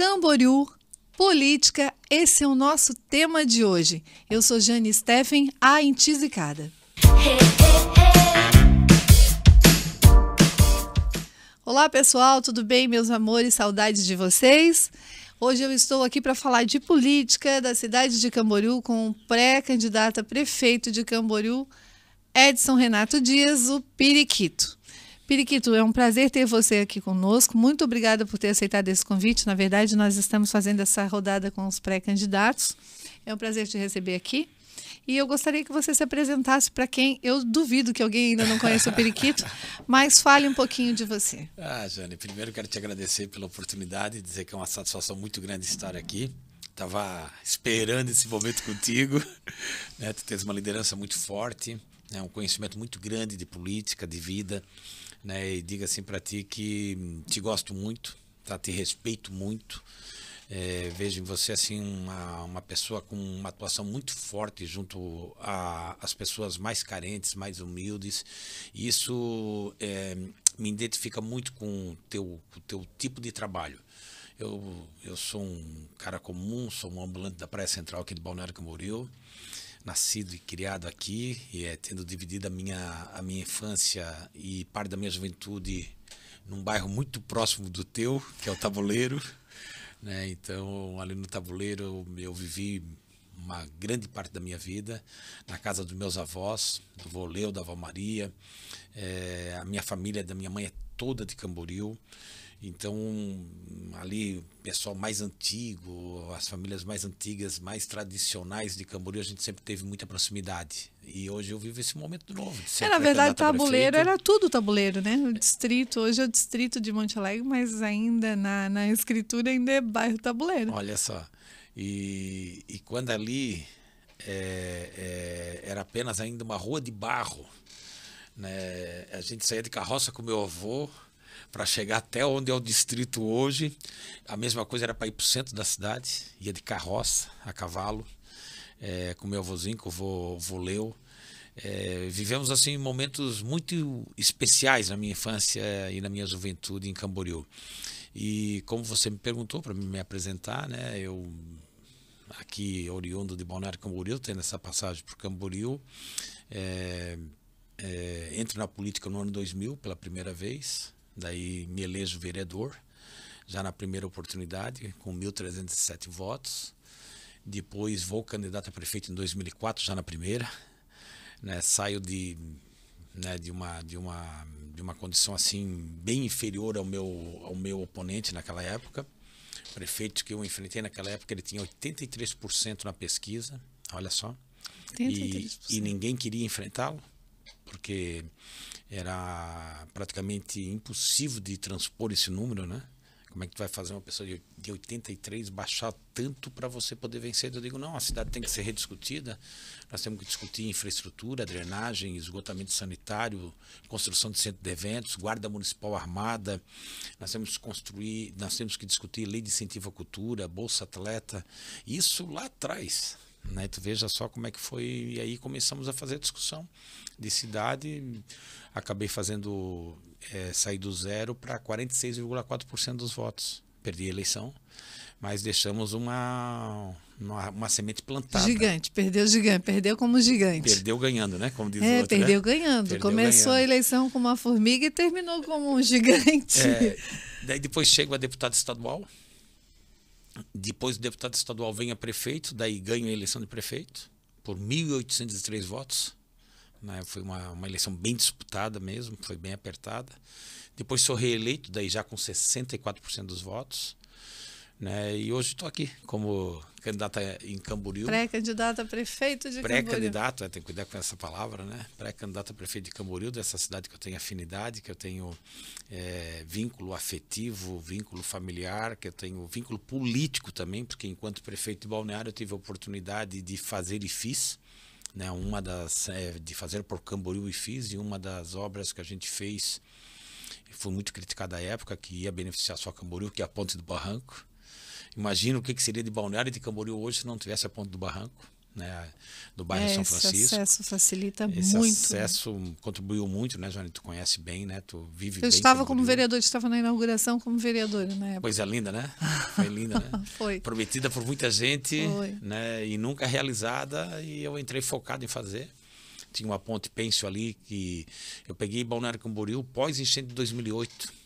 Camboriú, política, esse é o nosso tema de hoje. Eu sou Jane Steffen, a Entizicada. Olá pessoal, tudo bem meus amores, saudades de vocês? Hoje eu estou aqui para falar de política da cidade de Camboriú com o pré-candidato a prefeito de Camboriú, Edson Renato Dias, o Periquito. Periquito, é um prazer ter você aqui conosco. Muito obrigada por ter aceitado esse convite. Na verdade, nós estamos fazendo essa rodada com os pré-candidatos. É um prazer te receber aqui. E eu gostaria que você se apresentasse para quem... Eu duvido que alguém ainda não conheça o Periquito, mas fale um pouquinho de você. Jane, primeiro quero te agradecer pela oportunidade, dizer que é uma satisfação muito grande estar aqui. Estava esperando esse momento contigo. Né? Tu tens uma liderança muito forte, né? Um conhecimento muito grande de política, de vida. Né, e diga assim para ti que te gosto muito, tá? Te respeito muito, vejo em você assim uma pessoa com uma atuação muito forte junto às pessoas mais carentes, mais humildes. E isso me identifica muito com o teu tipo de trabalho. Eu sou um cara comum, sou um ambulante da Praia Central aqui de Balneário Camboriú, nascido e criado aqui, e tendo dividido a minha infância e parte da minha juventude num bairro muito próximo do teu, que é o Tabuleiro, né? Então, ali no Tabuleiro eu vivi uma grande parte da minha vida na casa dos meus avós, do vô Leu, da avó Maria. A minha família da minha mãe é toda de Camboriú. Então, ali, o pessoal mais antigo, as famílias mais antigas, mais tradicionais de Camboriú, a gente sempre teve muita proximidade. E hoje eu vivo esse momento novo. Na verdade, Tabuleiro era tudo Tabuleiro, né? O distrito, hoje é o distrito de Monte Alegre, mas ainda na escritura ainda é bairro Tabuleiro. Olha só. E quando ali era apenas ainda uma rua de barro, né? A gente saía de carroça com meu avô, para chegar até onde é o distrito hoje. A mesma coisa era para ir para o centro da cidade, ia de carroça, a cavalo, com meu avôzinho, com o vô Leu. Vivemos assim momentos muito especiais na minha infância e na minha juventude em Camboriú. E como você me perguntou para me apresentar, né, eu aqui oriundo de Balneário Camboriú, tendo essa passagem por Camboriú, entro na política no ano 2000 pela primeira vez. Daí me elejo vereador, já na primeira oportunidade, com 1.307 votos. Depois vou candidato a prefeito em 2004, já na primeira. Né, saio de uma condição assim bem inferior ao meu oponente naquela época. O prefeito que eu enfrentei naquela época, ele tinha 83% na pesquisa, olha só. 83%. E ninguém queria enfrentá-lo, porque era praticamente impossível de transpor esse número, né? Como é que tu vai fazer uma pessoa de 83 baixar tanto para você poder vencer? Eu digo, não, a cidade tem que ser rediscutida, nós temos que discutir infraestrutura, drenagem, esgotamento sanitário, construção de centro de eventos, guarda municipal armada, nós temos que discutir lei de incentivo à cultura, bolsa atleta, isso lá atrás. Né? Tu veja só como é que foi, e aí começamos a fazer a discussão de cidade, acabei fazendo sair do 0 para 46,4% dos votos, perdi a eleição, mas deixamos uma semente plantada. Gigante, perdeu como gigante. Perdeu ganhando, né? Como diz o outro, perdeu né? ganhando, Perdeu começou ganhando. A eleição com uma formiga e terminou como um gigante. Daí depois chego a deputado estadual. Depois do deputado estadual vem a prefeito, daí ganho a eleição de prefeito por 1.803 votos. Né? Foi uma eleição bem disputada mesmo, foi bem apertada. Depois sou reeleito, daí já com 64% dos votos. Né? E hoje estou aqui como candidato em Camboriú. Pré-candidato a prefeito de Camboriú. Pré-candidato, tem que cuidar com essa palavra, né? Pré-candidato a prefeito de Camboriú, dessa cidade que eu tenho afinidade, que eu tenho vínculo afetivo, vínculo familiar, que eu tenho vínculo político também, porque enquanto prefeito de Balneário eu tive a oportunidade de fazer e fiz, né? De fazer por Camboriú e fiz, e uma das obras que a gente fez, foi muito criticada à época, que ia beneficiar só Camboriú, que é a Ponte do Barranco. Imagina o que seria de Balneário e de Camboriú hoje se não tivesse a Ponte do Barranco. né, do bairro São Francisco. Esse acesso facilita Esse muito. acesso contribuiu muito, né, Joane? Tu conhece bem, né? Tu vive Eu bem. estava como vereador, estava na inauguração como vereadora na época. Coisa linda, né? Foi linda, né? Foi. Prometida por muita gente, Foi. né? E nunca realizada, e eu entrei focado em fazer. Tinha uma ponte Pêncio ali que eu peguei Balneário Camboriú pós-enchente de 2008.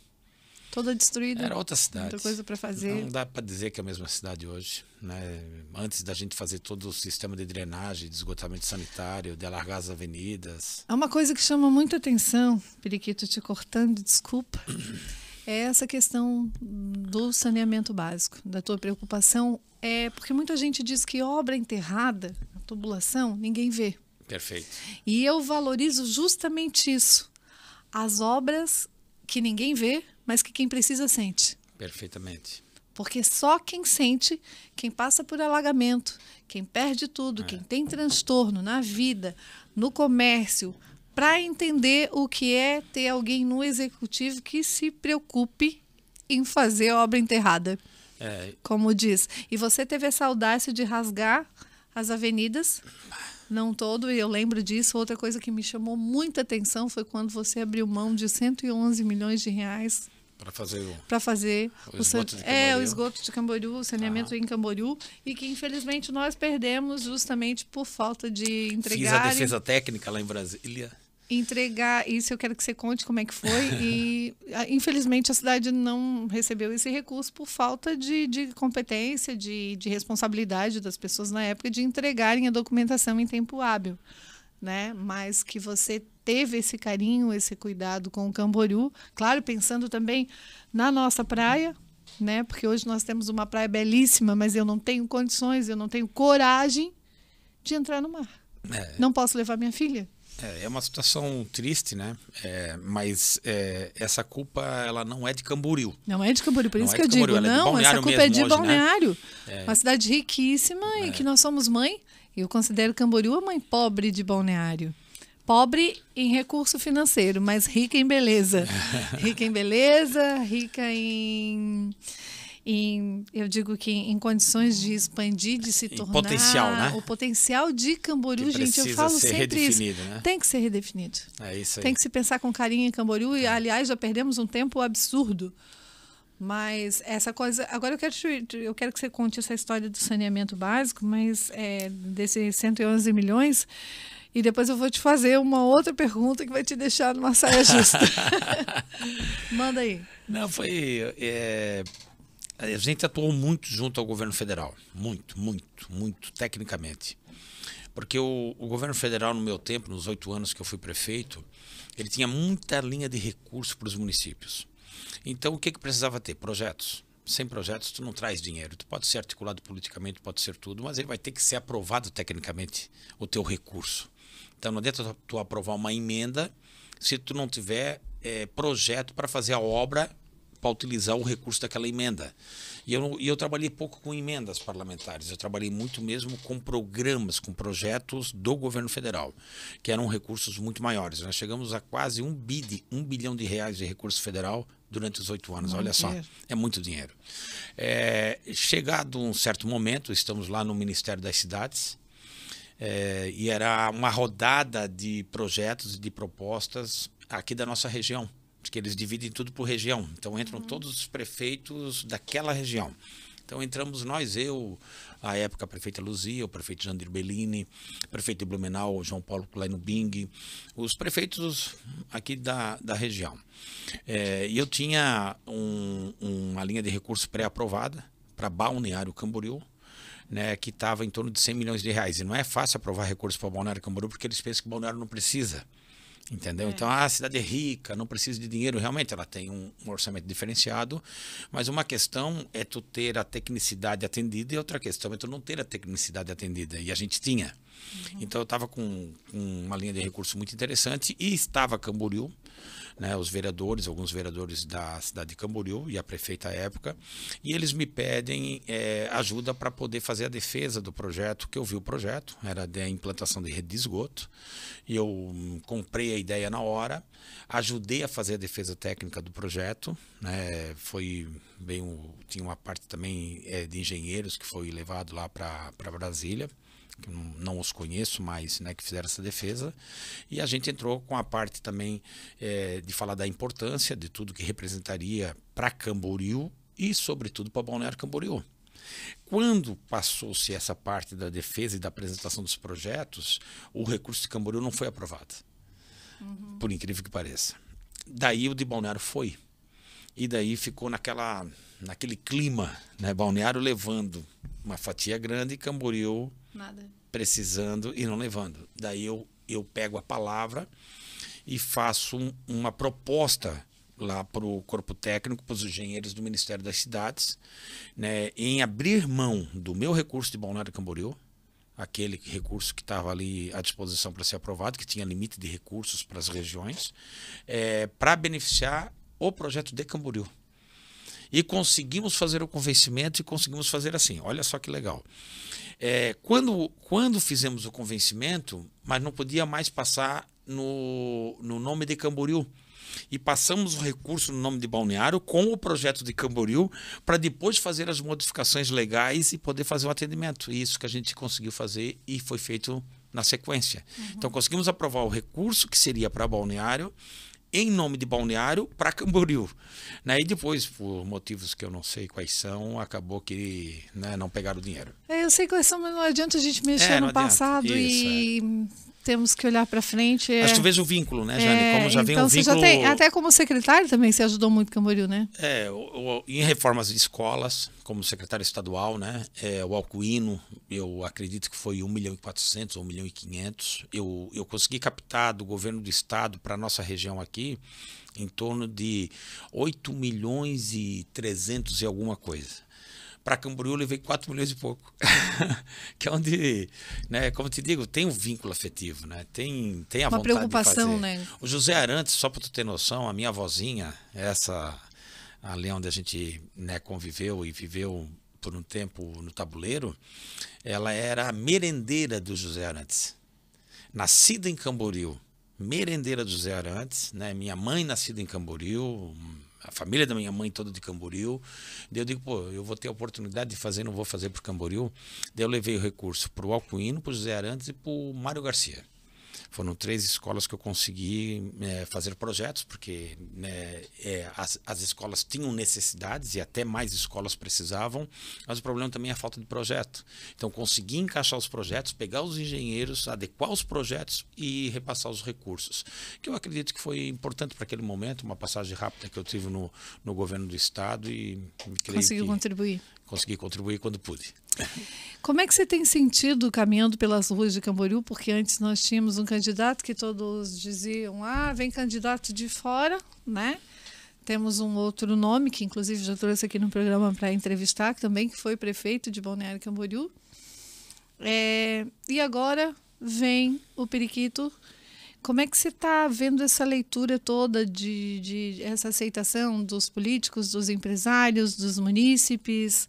Toda destruída. Era outra cidade. Muita coisa para fazer. Não dá para dizer que é a mesma cidade hoje, né? Antes da gente fazer todo o sistema de drenagem, de esgotamento sanitário, de alargar as avenidas. Há uma coisa que chama muita atenção, Periquito, te cortando, desculpa, é essa questão do saneamento básico, da tua preocupação. Porque muita gente diz que obra enterrada, a tubulação, ninguém vê. Perfeito. E eu valorizo justamente isso. As obras que ninguém vê, mas que quem precisa sente. Perfeitamente. Porque só quem sente, quem passa por alagamento, quem perde tudo, quem tem transtorno na vida, no comércio, para entender o que é ter alguém no executivo que se preocupe em fazer obra enterrada, como diz. E você teve essa audácia de rasgar as avenidas, não todo, e eu lembro disso. Outra coisa que me chamou muita atenção foi quando você abriu mão de 111 milhões de reais para fazer o esgoto de Camboriú. O esgoto de Camboriú, o saneamento em Camboriú, e que infelizmente nós perdemos justamente por falta de entregar. Fiz a defesa técnica lá em Brasília. Entregar, isso eu quero que você conte como é que foi, e infelizmente a cidade não recebeu esse recurso por falta de competência, de responsabilidade das pessoas na época de entregarem a documentação em tempo hábil, né? Mas que você teve esse carinho, esse cuidado com o Camboriú, claro, pensando também na nossa praia, né? Porque hoje nós temos uma praia belíssima, mas eu não tenho condições, eu não tenho coragem de entrar no mar. Não posso levar minha filha. É uma situação triste, né? Mas essa culpa ela não é de Camboriú. Não é de Camboriú, por isso que eu Camboriú, digo, não, essa culpa é de Balneário. Né? Uma cidade riquíssima e que nós somos mãe. Eu considero Camboriú a mãe pobre de Balneário. Pobre em recurso financeiro, mas rica em beleza. Rica em beleza, rica eu digo que em condições de expandir, de se tornar... Potencial, né? O potencial de Camboriú, gente, eu falo sempre isso. Né? Tem que ser redefinido. É isso aí. Tem que se pensar com carinho em Camboriú. E, aliás, já perdemos um tempo absurdo. Mas essa coisa... Agora eu quero que você conte essa história do saneamento básico, mas desses 111 milhões... E depois eu vou te fazer uma outra pergunta que vai te deixar numa saia justa. Manda aí. Não, a gente atuou muito junto ao governo federal. Muito, tecnicamente. Porque o governo federal, no meu tempo, nos 8 anos que eu fui prefeito, ele tinha muita linha de recurso para os municípios. Então, o que precisava ter? Projetos. Sem projetos, tu não traz dinheiro. Tu pode ser articulado politicamente, pode ser tudo, mas ele vai ter que ser aprovado tecnicamente, o teu recurso. Então, não adianta tu aprovar uma emenda se tu não tiver projeto para fazer a obra, para utilizar o recurso daquela emenda. E eu trabalhei pouco com emendas parlamentares, eu trabalhei muito mesmo com programas, com projetos do governo federal, que eram recursos muito maiores. Nós chegamos a quase 1 bilhão de reais de recurso federal durante os 8 anos, olha só, é muito dinheiro. Chegado um certo momento, estamos lá no Ministério das Cidades, e era uma rodada de projetos e de propostas aqui da nossa região, porque eles dividem tudo por região, então entram todos os prefeitos daquela região. Então entramos nós, à época a prefeita Luzia, o prefeito Jandir Bellini, o prefeito de Blumenau, João Paulo Kleino Bing, os prefeitos aqui da região. E eu tinha uma linha de recurso pré-aprovada para Balneário Camboriú, né, que estava em torno de 100 milhões de reais. E não é fácil aprovar recursos para Balneário Camboriú porque eles pensam que Balneário não precisa. Entendeu? Então a cidade é rica, não precisa de dinheiro. Realmente ela tem um orçamento diferenciado, mas uma questão é tu ter a tecnicidade atendida e outra questão é tu não ter a tecnicidade atendida. E a gente tinha. Então eu estava com uma linha de recurso muito interessante e estava Camboriú, né, os vereadores, alguns vereadores da cidade de Camboriú e a prefeita à época, e eles me pedem ajuda para poder fazer a defesa do projeto, que eu vi o projeto, era da implantação de rede de esgoto, e eu comprei a ideia na hora, ajudei a fazer a defesa técnica do projeto, né, tinha uma parte também de engenheiros que foi levado lá para Brasília, que não os conheço, mas né, que fizeram essa defesa. E a gente entrou com a parte também de falar da importância de tudo que representaria para Camboriú e, sobretudo, para Balneário Camboriú. Quando passou-se essa parte da defesa e da apresentação dos projetos, o recurso de Camboriú não foi aprovado, por incrível que pareça. Daí o de Balneário foi. E daí ficou naquele clima, né? Balneário levando uma fatia grande e Camboriú Nada. precisando e não levando. Daí eu pego a palavra e faço uma proposta lá para o corpo técnico, para os engenheiros do Ministério das Cidades, né, em abrir mão do meu recurso de Balneário Camboriú, aquele recurso que estava ali à disposição para ser aprovado, que tinha limite de recursos para as regiões, para beneficiar o projeto de Camboriú. E conseguimos fazer o convencimento e conseguimos fazer assim. Olha só que legal. Quando fizemos o convencimento, mas não podia mais passar no nome de Camboriú. E passamos o recurso no nome de Balneário com o projeto de Camboriú para depois fazer as modificações legais e poder fazer o atendimento. Isso que a gente conseguiu fazer e foi feito na sequência. Então conseguimos aprovar o recurso que seria para Balneário em nome de Balneário para Camboriú. Né? E depois, por motivos que eu não sei quais são, acabou que né, não pegaram o dinheiro. Eu sei quais são, mas não adianta a gente mexer no passado e temos que olhar para frente. Mas tu vês o vínculo, né, Jane? Como já vem então um vínculo... Você já tem, até como secretário também, você ajudou muito Camboriú, né? Em reformas de escolas, como secretário estadual, né? O Alcuíno, eu acredito que foi 1.400.000 ou 1.500.000. Eu consegui captar do governo do estado para a nossa região aqui em torno de 8.300.000 e alguma coisa. Para Camboriú eu levei 4 milhões e pouco. Que é onde, né, como te digo, tem um vínculo afetivo, né? Tem a vontade preocupação, de fazer. Né? O José Arantes, só para tu ter noção, a minha avózinha, essa ali onde a gente né, conviveu e viveu por um tempo no Tabuleiro, ela era a merendeira do José Arantes. Nascida em Camboriú, merendeira do José Arantes, né? Minha mãe nascida em Camboriú, a família da minha mãe toda de Camboriú. Daí eu digo, eu vou ter a oportunidade de fazer, não vou fazer por Camboriú. Daí eu levei o recurso para o Alcuíno, para o José Arantes e para o Mário Garcia. Foram 3 escolas que eu consegui fazer projetos, porque né, as escolas tinham necessidades e até mais escolas precisavam, mas o problema também é a falta de projeto. Então, consegui encaixar os projetos, pegar os engenheiros, adequar os projetos e repassar os recursos, que eu acredito que foi importante para aquele momento, uma passagem rápida que eu tive no governo do estado e conseguiu contribuir. Consegui contribuir quando pude. Como é que você tem sentido caminhando pelas ruas de Camboriú? Porque antes nós tínhamos um candidato que todos diziam, vem candidato de fora, né? Temos um outro nome, que inclusive já trouxe aqui no programa para entrevistar, que foi prefeito de Balneário Camboriú. E agora vem o Periquito. Como é que você está vendo essa leitura toda de essa aceitação dos políticos, dos empresários, dos munícipes?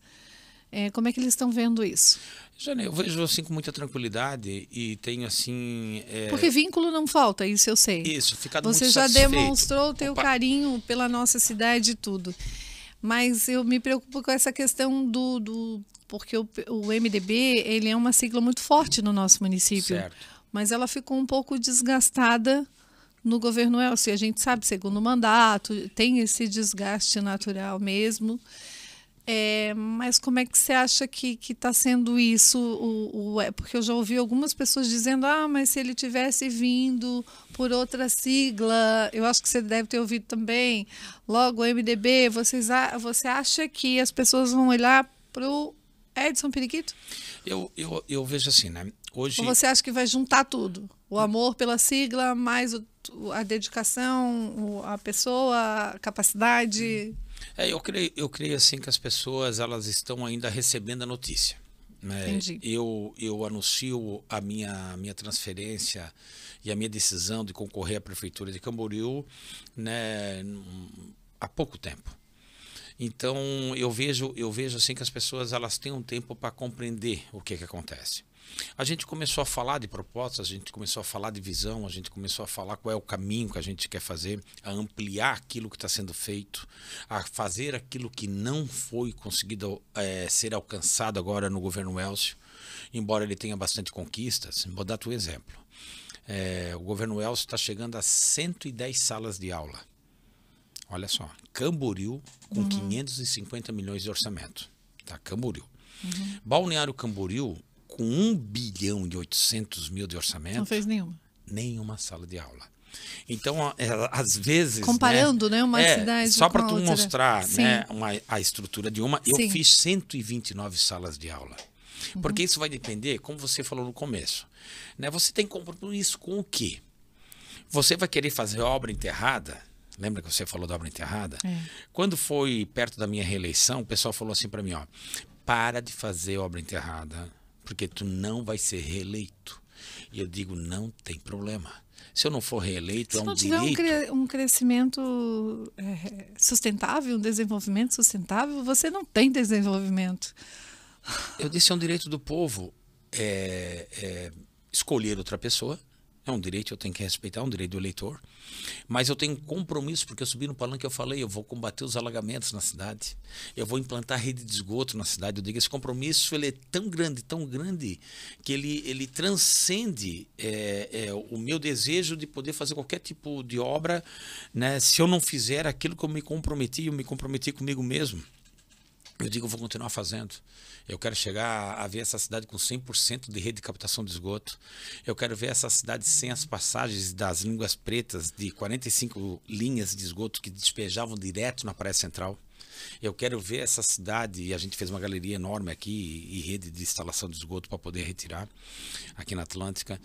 Como é que eles estão vendo isso? Jane, eu vejo assim com muita tranquilidade e tenho assim... Porque vínculo não falta, isso eu sei. Isso, ficado Você muito já satisfeito. demonstrou o teu carinho pela nossa cidade e tudo. Mas eu me preocupo com essa questão porque o MDB ele é uma sigla muito forte no nosso município. Certo. Mas ela ficou um pouco desgastada no governo Elcio. A gente sabe, segundo mandato, tem esse desgaste natural mesmo. Mas como é que você acha que está sendo isso? Porque eu já ouvi algumas pessoas dizendo, mas se ele tivesse vindo por outra sigla, eu acho que você deve ter ouvido também, logo o MDB, você acha que as pessoas vão olhar para o Edson Periquito? Eu vejo assim, né? Hoje... Ou você acha que vai juntar tudo? O amor pela sigla, mais a dedicação, a pessoa, a capacidade... Eu creio assim que as pessoas elas estão ainda recebendo a notícia. Né? Entendi. Eu anuncio a minha transferência e a minha decisão de concorrer à Prefeitura de Camboriú, né, há pouco tempo. Então eu vejo assim que as pessoas elas têm um tempo para compreender o que acontece. A gente começou a falar de propostas, a gente começou a falar de visão, a gente começou a falar qual é o caminho que a gente quer fazer, a ampliar aquilo que está sendo feito, a fazer aquilo que não foi conseguido ser alcançado agora no governo Elcio, embora ele tenha bastante conquistas. Vou dar-te um exemplo. O governo Elcio está chegando a 110 salas de aula. Olha só, Camboriú com 550 milhões de orçamento. Tá? Camboriú. Balneário Camboriú com 1 bilhão e 800 mil de orçamento. Não fez nenhuma. Nenhuma sala de aula. Então, às vezes... Comparando, né, uma cidade só com para a tu outra. mostrar, né, a estrutura de uma, eu Sim. fiz 129 salas de aula. Porque isso vai depender, como você falou no começo, né, você tem compromisso com o quê? Você vai querer fazer obra enterrada? Lembra que você falou da obra enterrada? Quando foi perto da minha reeleição, o pessoal falou assim para mim, ó, para de fazer obra enterrada, porque tu não vai ser reeleito. E eu digo, não tem problema. Se eu não for reeleito, é um direito. Se não tiver um crescimento sustentável, um desenvolvimento sustentável, você não tem desenvolvimento. Eu disse, é um direito do povo escolher outra pessoa. É um direito, eu tenho que respeitar, é um direito do eleitor. Mas eu tenho compromisso, porque eu subi no palanque e eu falei, eu vou combater os alagamentos na cidade. Eu vou implantar rede de esgoto na cidade. Eu digo, esse compromisso ele é tão grande, que ele transcende o meu desejo de poder fazer qualquer tipo de obra, né, se eu não fizer aquilo que eu me comprometi comigo mesmo. Eu digo, eu vou continuar fazendo. Eu quero chegar a ver essa cidade com 100% de rede de captação de esgoto. Eu quero ver essa cidade sem as passagens das línguas pretas de 45 linhas de esgoto que despejavam direto na Praia Central. Eu quero ver essa cidade, e a gente fez uma galeria enorme aqui e rede de instalação de esgoto para poder retirar aqui na Atlântica.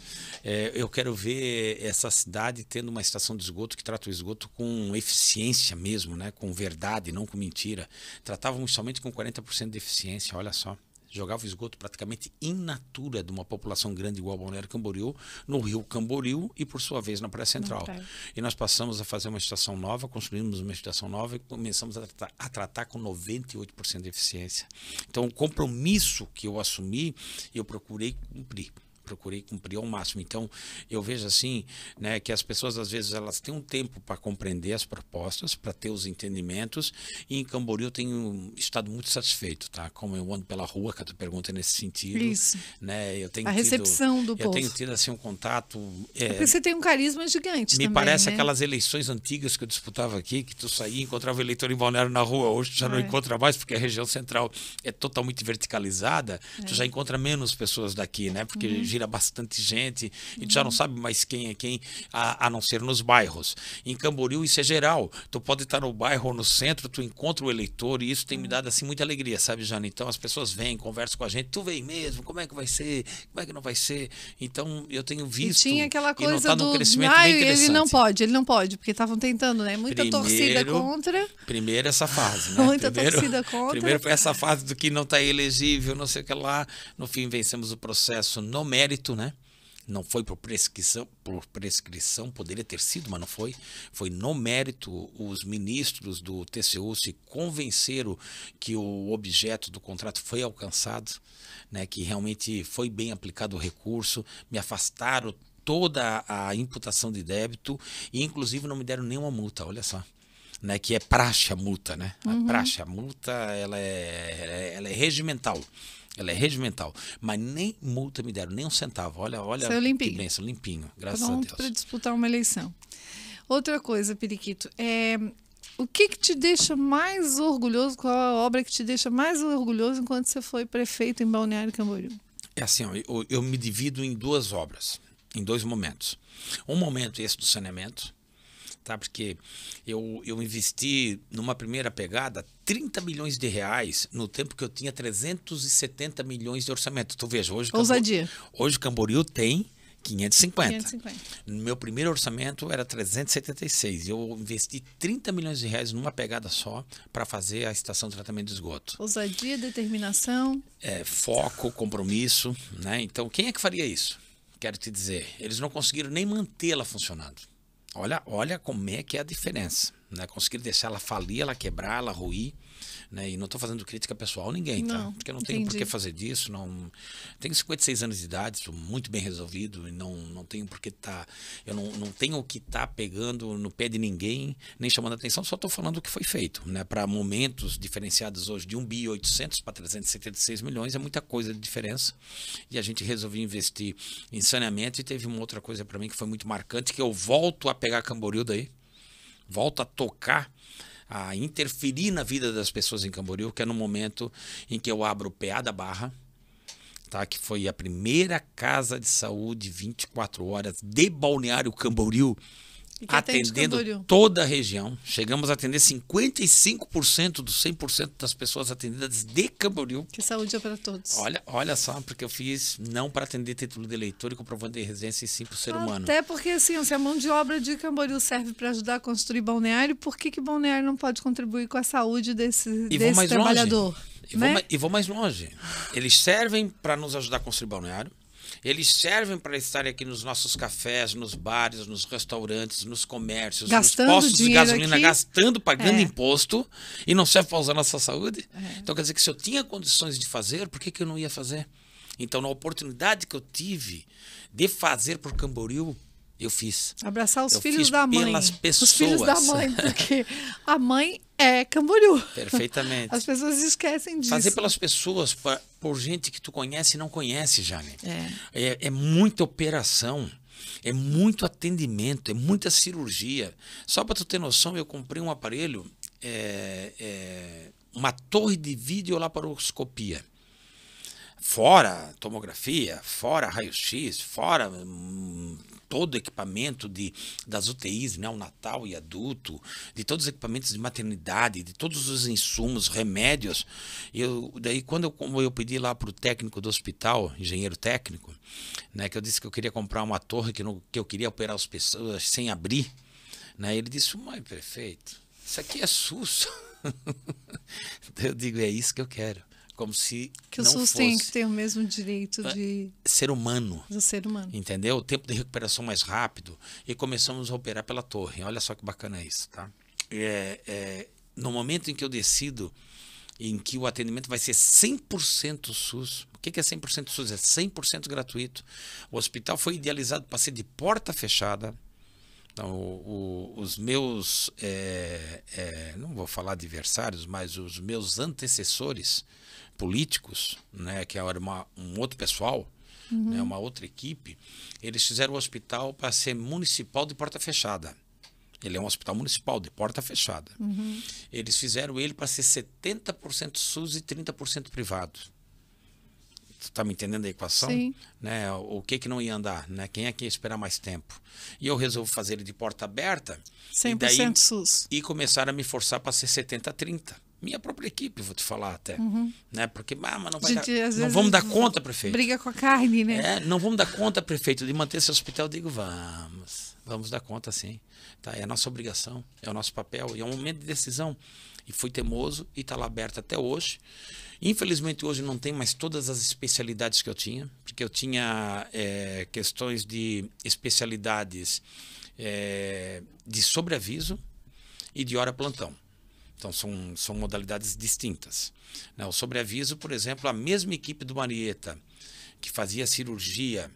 Eu quero ver essa cidade tendo uma estação de esgoto que trata o esgoto com eficiência mesmo, né? Com verdade, não com mentira. Tratávamos somente com 40% de eficiência, olha só. Jogava o esgoto praticamente in natura de uma população grande igual ao Balneário Camboriú, no rio Camboriú e, por sua vez, na Praia Central. E nós passamos a fazer uma estação nova, construímos uma estação nova e começamos a tratar com 98% de eficiência. Então, o compromisso que eu assumi, eu procurei cumprir ao máximo. Então, eu vejo assim, né, que as pessoas, às vezes, elas têm um tempo para compreender as propostas, para ter os entendimentos, e em Camboriú eu tenho estado muito satisfeito, tá? Como eu ando pela rua, que a tua pergunta é nesse sentido. Isso. Né, eu tenho recepção do povo. Eu tenho tido, assim, um contato... Porque você tem um carisma gigante me também, parece, né? Aquelas eleições antigas que eu disputava aqui, que tu saía e encontrava o eleitor em Balneário na rua. Hoje tu já não encontra mais, porque a região central é totalmente verticalizada. Tu já encontra menos pessoas daqui, né? Porque gira bastante gente e tu já não sabe mais quem é quem, a não ser nos bairros. Em Camboriú isso é geral. Tu pode estar no bairro ou no centro, tu encontra o eleitor, e isso tem me dado assim muita alegria, sabe, Jana? Então as pessoas vêm, conversam com a gente, tu vem mesmo, como é que vai ser? Como é que não vai ser? Então eu tenho visto, e tinha aquela coisa e num crescimento do bem interessante. ele não pode, porque estavam tentando, né? Muita torcida contra. Primeiro essa fase, né? Muita torcida contra. Primeiro foi essa fase do que não está elegível, não sei o que lá. No fim vencemos o processo no mérito, né? Não foi por prescrição, poderia ter sido, mas não foi. Foi no mérito. Os ministros do TCU se convenceram que o objeto do contrato foi alcançado, né, que realmente foi bem aplicado o recurso, me afastaram toda a imputação de débito e, inclusive, não me deram nenhuma multa, olha só. Né, que é praxe a multa, né? A praxe, a multa, ela é regimental. Ela é regimental, mas nem multa me deram, nem um centavo. Olha Saiu limpinho. Que bênção, limpinho, graças Pronto a Deus. para disputar uma eleição. Outra coisa, Periquito, o que te deixa mais orgulhoso, qual a obra que te deixa mais orgulhoso enquanto você foi prefeito em Balneário Camboriú? É assim, ó, eu me divido em duas obras, em dois momentos. Um momento esse do saneamento, tá? Porque eu investi numa primeira pegada 30 milhões de reais no tempo que eu tinha 370 milhões de orçamento. Tu veja, hoje Camboriú tem 550. No meu primeiro orçamento era 376. Eu investi 30 milhões de reais numa pegada só para fazer a estação de tratamento de esgoto. Ousadia, determinação. Foco, compromisso, né? Então, quem é que faria isso? Quero te dizer, eles não conseguiram nem mantê-la funcionando. Olha como é que é a diferença, né? Conseguiram deixar ela falir, ela quebrar, ela ruir, né? E não estou fazendo crítica pessoal a ninguém, tá? Não, Porque eu não tenho por que fazer disso. Não tenho 56 anos de idade, sou muito bem resolvido e não tenho por que estar. Eu não tenho que estar pegando no pé de ninguém, nem chamando atenção, só estou falando o que foi feito, né? Para momentos diferenciados hoje de 1.800 para 376 milhões é muita coisa de diferença. E a gente resolveu investir em saneamento e teve uma outra coisa para mim que foi muito marcante, que eu volto a pegar Camboriú daí, volto a tocar, a interferir na vida das pessoas em Camboriú, que é no momento em que eu abro o PA da Barra, tá? Que foi a primeira casa de saúde 24 horas de Balneário Camboriú, atendendo toda a região. Chegamos a atender 55% dos 100% das pessoas atendidas de Camboriú. Que saúde é para todos. Olha só, porque eu fiz não para atender título de eleitor e comprovante de residência, e sim para o ser humano. Até porque, assim, se a mão de obra de Camboriú serve para ajudar a construir balneário, por que balneário não pode contribuir com a saúde desse trabalhador? E vou mais longe. Eles servem para nos ajudar a construir balneário. Eles servem para estarem aqui nos nossos cafés, nos bares, nos restaurantes, nos comércios, gastando nos postos de gasolina, aqui, gastando, pagando imposto, e não serve para usar a nossa saúde. Então quer dizer que se eu tinha condições de fazer, por que eu não ia fazer? Então, na oportunidade que eu tive de fazer por Camboriú, eu fiz. Abraçar os filhos da mãe. Pelas pessoas. Os filhos da mãe, porque a mãe é Camboriú. Perfeitamente. As pessoas esquecem disso. Fazer pelas pessoas, por gente que tu conhece e não conhece, Jane. É muita operação, é muito atendimento, é muita cirurgia. Só para tu ter noção, eu comprei um aparelho, uma torre de videolaparoscopia. Fora tomografia, fora raio-x, fora todo o equipamento das UTIs, neonatal e adulto, de todos os equipamentos de maternidade, de todos os insumos, remédios. Daí, quando eu pedi lá para o técnico do hospital, engenheiro técnico, né, que eu disse que eu queria comprar uma torre, que eu queria operar as pessoas sem abrir, né, ele disse, mas prefeito, isso aqui é SUS. Eu digo, é isso que eu quero. Como se que o não SUS fosse tem que ter o mesmo direito de ser humano. Do ser humano. Entendeu? O tempo de recuperação mais rápido. E começamos a operar pela torre. Olha só que bacana isso, tá? No momento em que eu decido em que o atendimento vai ser 100% SUS. O que é 100% SUS? É 100% gratuito. O hospital foi idealizado para ser de porta fechada. Então, os meus, não vou falar adversários, mas os meus antecessores políticos, né, que era um outro pessoal, né, uma outra equipe, eles fizeram o hospital para ser municipal de porta fechada. Ele é um hospital municipal de porta fechada. Eles fizeram ele para ser 70% SUS e 30% privado. Tu está me entendendo a equação? Sim. Né? O que não ia andar? Né? Quem é que ia esperar mais tempo? E eu resolvi fazer ele de porta aberta. 100% SUS. E começaram a me forçar para ser 70-30. Minha própria equipe, vou te falar até. Né? Porque, mas não vai não vamos dar conta, prefeito. Briga com a carne, né? Não vamos dar conta, prefeito, de manter esse hospital. Eu digo, vamos dar conta, sim. Tá? É a nossa obrigação, é o nosso papel. E é um momento de decisão. E fui teimoso e está lá aberto até hoje. Infelizmente, hoje não tem mais todas as especialidades que eu tinha, porque eu tinha questões de especialidades de sobreaviso e de hora plantão. Então, são modalidades distintas. Né? O sobreaviso, por exemplo, a mesma equipe do Marieta, que fazia cirurgia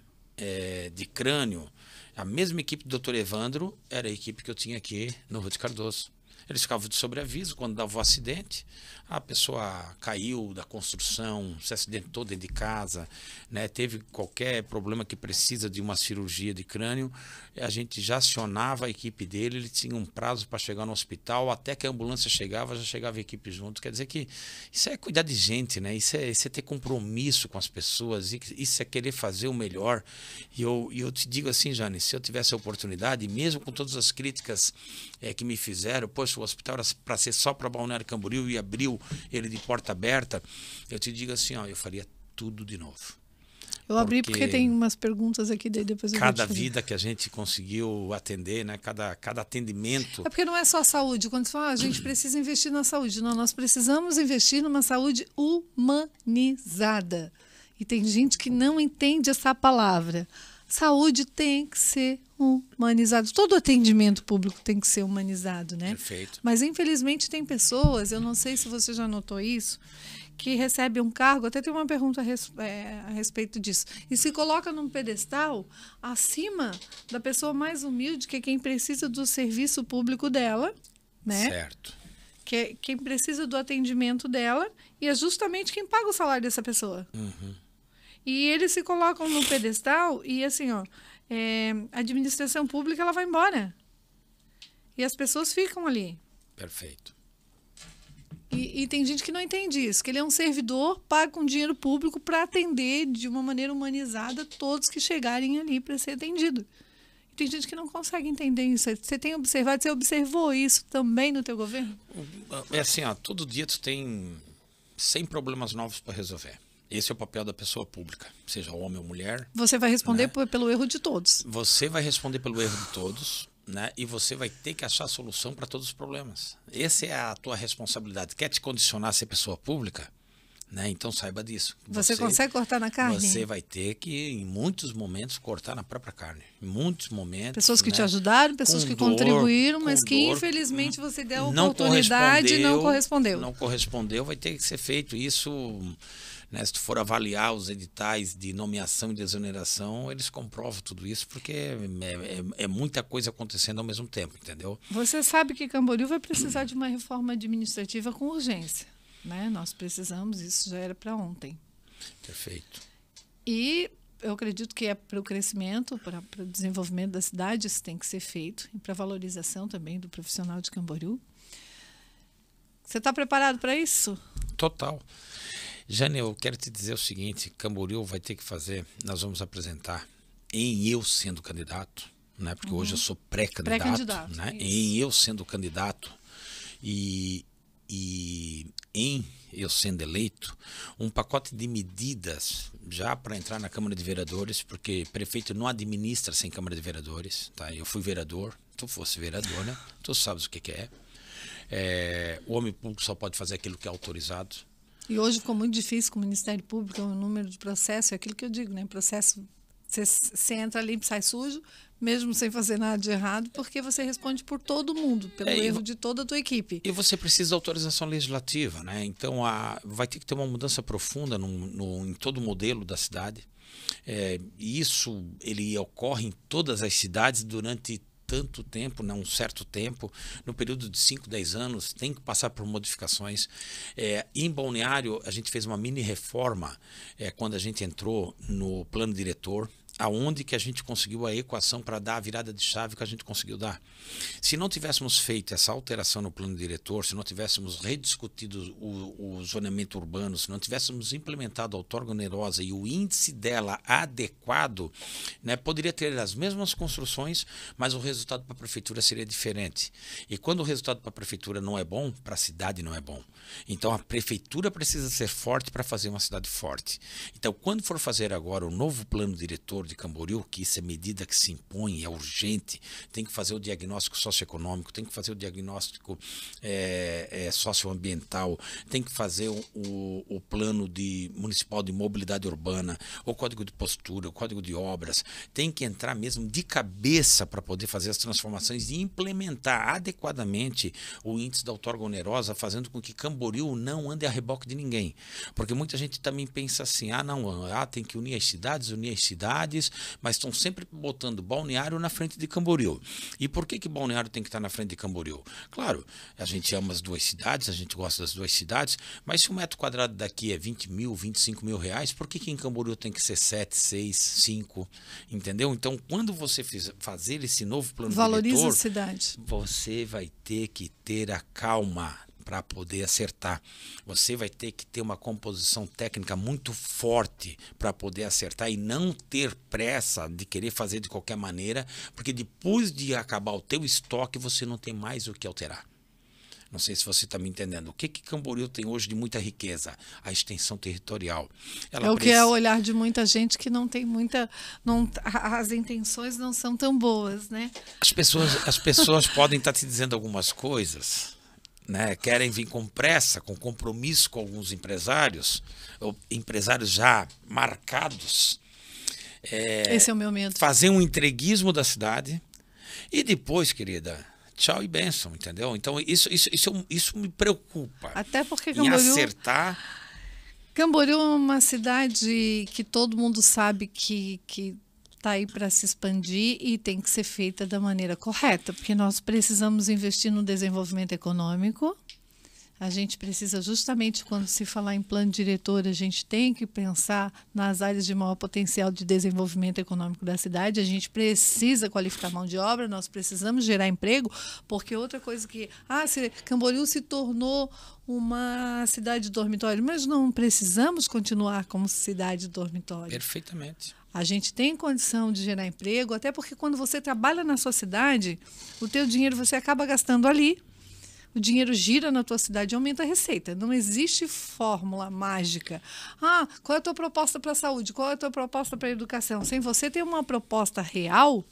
de crânio, a mesma equipe do Dr. Evandro era a equipe que eu tinha aqui no Ruth Cardoso. Eles ficavam de sobreaviso quando dava o acidente. A pessoa caiu da construção, se acidentou dentro de casa, né? Teve qualquer problema que precisa de uma cirurgia de crânio, a gente já acionava a equipe dele, ele tinha um prazo para chegar no hospital, até que a ambulância chegava, já chegava a equipe junto. Quer dizer que isso é cuidar de gente, né? Isso é ter compromisso com as pessoas, isso é querer fazer o melhor. E eu te digo assim, Jane, se eu tivesse a oportunidade, mesmo com todas as críticas que me fizeram, poxa, o hospital era para ser só para Balneário Camboriú e abriu ele de porta aberta, eu te digo assim, eu faria tudo de novo. Eu abri porque tem umas perguntas aqui, daí depois eu cada vida que a gente conseguiu atender, né? Cada atendimento. É porque não é só a saúde. Quando você fala, a gente precisa investir na saúde. Não, nós precisamos investir numa saúde humanizada. E tem gente que não entende essa palavra. Saúde tem que ser humanizado. Todo atendimento público tem que ser humanizado, né? Perfeito. Mas, infelizmente, tem pessoas, eu não sei se você já notou isso, que recebe um cargo, até tem uma pergunta a respeito disso, e se coloca num pedestal acima da pessoa mais humilde, que é quem precisa do serviço público dela, né? Certo. Que é quem precisa do atendimento dela, e é justamente quem paga o salário dessa pessoa. Uhum. E eles se colocam no pedestal e, assim, ó, a administração pública, ela vai embora. E as pessoas ficam ali. Perfeito. E tem gente que não entende isso, que ele é um servidor pago com dinheiro público para atender de uma maneira humanizada todos que chegarem ali para ser atendido. E tem gente que não consegue entender isso. Você tem observado, você observou isso também no teu governo? É assim, ó, todo dia tu tem 100 problemas novos para resolver. Esse é o papel da pessoa pública, seja homem ou mulher. Você vai responder, né? Pelo erro de todos. Você vai responder pelo erro de todos, né? E você vai ter que achar solução para todos os problemas. Essa é a tua responsabilidade. Quer te condicionar a ser pessoa pública? Né? Então saiba disso. Você consegue cortar na carne? Você vai ter que, em muitos momentos, cortar na própria carne. Em muitos momentos. Pessoas que né? te ajudaram, pessoas Com que dor, contribuíram, mas com que dor, infelizmente você deu a não oportunidade e não correspondeu. Não correspondeu, vai ter que ser feito. Isso, né, se tu for avaliar os editais de nomeação e de exoneração, eles comprovam tudo isso, porque é muita coisa acontecendo ao mesmo tempo, entendeu? Você sabe que Camboriú vai precisar de uma reforma administrativa com urgência. Né? Nós precisamos, isso já era para ontem. Perfeito. E eu acredito que é para o crescimento, para o desenvolvimento da cidade, isso tem que ser feito, e para a valorização também do profissional de Camboriú. Você está preparado para isso? Total. Jane, eu quero te dizer o seguinte, Camboriú vai ter que fazer, nós vamos apresentar, em eu sendo candidato, né? Porque hoje eu sou pré-candidato, né? Em eu sendo candidato e em eu sendo eleito, um pacote de medidas já para entrar na Câmara de Vereadores, porque prefeito não administra sem Câmara de Vereadores, tá? Eu fui vereador, tu fosse vereador, né? Tu sabes o que é. O homem público só pode fazer aquilo que é autorizado. E hoje ficou muito difícil com o Ministério Público, o número de processos, é aquilo que eu digo, né? Processo, você entra limpo e sai sujo, mesmo sem fazer nada de errado, porque você responde por todo mundo, pelo erro de toda a tua equipe. E você precisa de autorização legislativa, né? Então vai ter que ter uma mudança profunda em todo o modelo da cidade. E isso ele ocorre em todas as cidades durante tanto tempo, né, um certo tempo, no período de 5, 10 anos, tem que passar por modificações. Em Balneário, a gente fez uma mini reforma quando a gente entrou no plano diretor, aonde que a gente conseguiu a equação para dar a virada de chave que a gente conseguiu dar. Se não tivéssemos feito essa alteração no plano diretor, se não tivéssemos rediscutido o zoneamento urbano, se não tivéssemos implementado a outorga onerosa e o índice dela adequado, né, poderia ter as mesmas construções, mas o resultado para a prefeitura seria diferente. E quando o resultado para a prefeitura não é bom, para a cidade não é bom. Então a prefeitura precisa ser forte para fazer uma cidade forte. Então quando for fazer agora o novo plano diretor de Camboriú, que isso é medida que se impõe, é urgente, tem que fazer o diagnóstico socioeconômico, tem que fazer o diagnóstico socioambiental, tem que fazer o plano municipal de mobilidade urbana, o código de postura, o código de obras, tem que entrar mesmo de cabeça para poder fazer as transformações e implementar adequadamente o índice da outorga onerosa, fazendo com que Camboriú não ande a reboque de ninguém. Porque muita gente também pensa assim, tem que unir as cidades, mas estão sempre botando Balneário na frente de Camboriú. E por que Balneário tem que estar na frente de Camboriú? Claro, a gente ama as duas cidades, a gente gosta das duas cidades, mas se o metro quadrado daqui é 20 mil, 25 mil reais, por que em Camboriú tem que ser 7, 6, 5? Entendeu? Então, quando você fazer esse novo plano valoriza diretor, a cidade. Você vai ter que ter a calma para poder acertar. Você vai ter que ter uma composição técnica muito forte para poder acertar e não ter pressa de querer fazer de qualquer maneira, porque depois de acabar o teu estoque, você não tem mais o que alterar. Não sei se você está me entendendo. O que Camboriú tem hoje de muita riqueza? A extensão territorial. Que é o olhar de muita gente que não tem muita... as intenções não são tão boas, né? As pessoas podem estar te dizendo algumas coisas, né? Querem vir com pressa, com compromisso com alguns empresários, ou empresários já marcados, Esse é o meu medo. Fazer um entreguismo da cidade e depois, querida, tchau e bênção, entendeu? Então isso me preocupa. Até porque em acertar. Camboriú é uma cidade que todo mundo sabe que está aí para se expandir e tem que ser feita da maneira correta, porque nós precisamos investir no desenvolvimento econômico. A gente precisa, justamente quando se falar em plano diretor, a gente tem que pensar nas áreas de maior potencial de desenvolvimento econômico da cidade. A gente precisa qualificar mão de obra, nós precisamos gerar emprego, porque outra coisa que... Camboriú se tornou uma cidade dormitório, mas não precisamos continuar como cidade dormitório. Perfeitamente. A gente tem condição de gerar emprego, até porque quando você trabalha na sua cidade, o teu dinheiro você acaba gastando ali. O dinheiro gira na tua cidade e aumenta a receita. Não existe fórmula mágica. Qual é a tua proposta para a saúde? Qual é a tua proposta para a educação? Sem você ter uma proposta real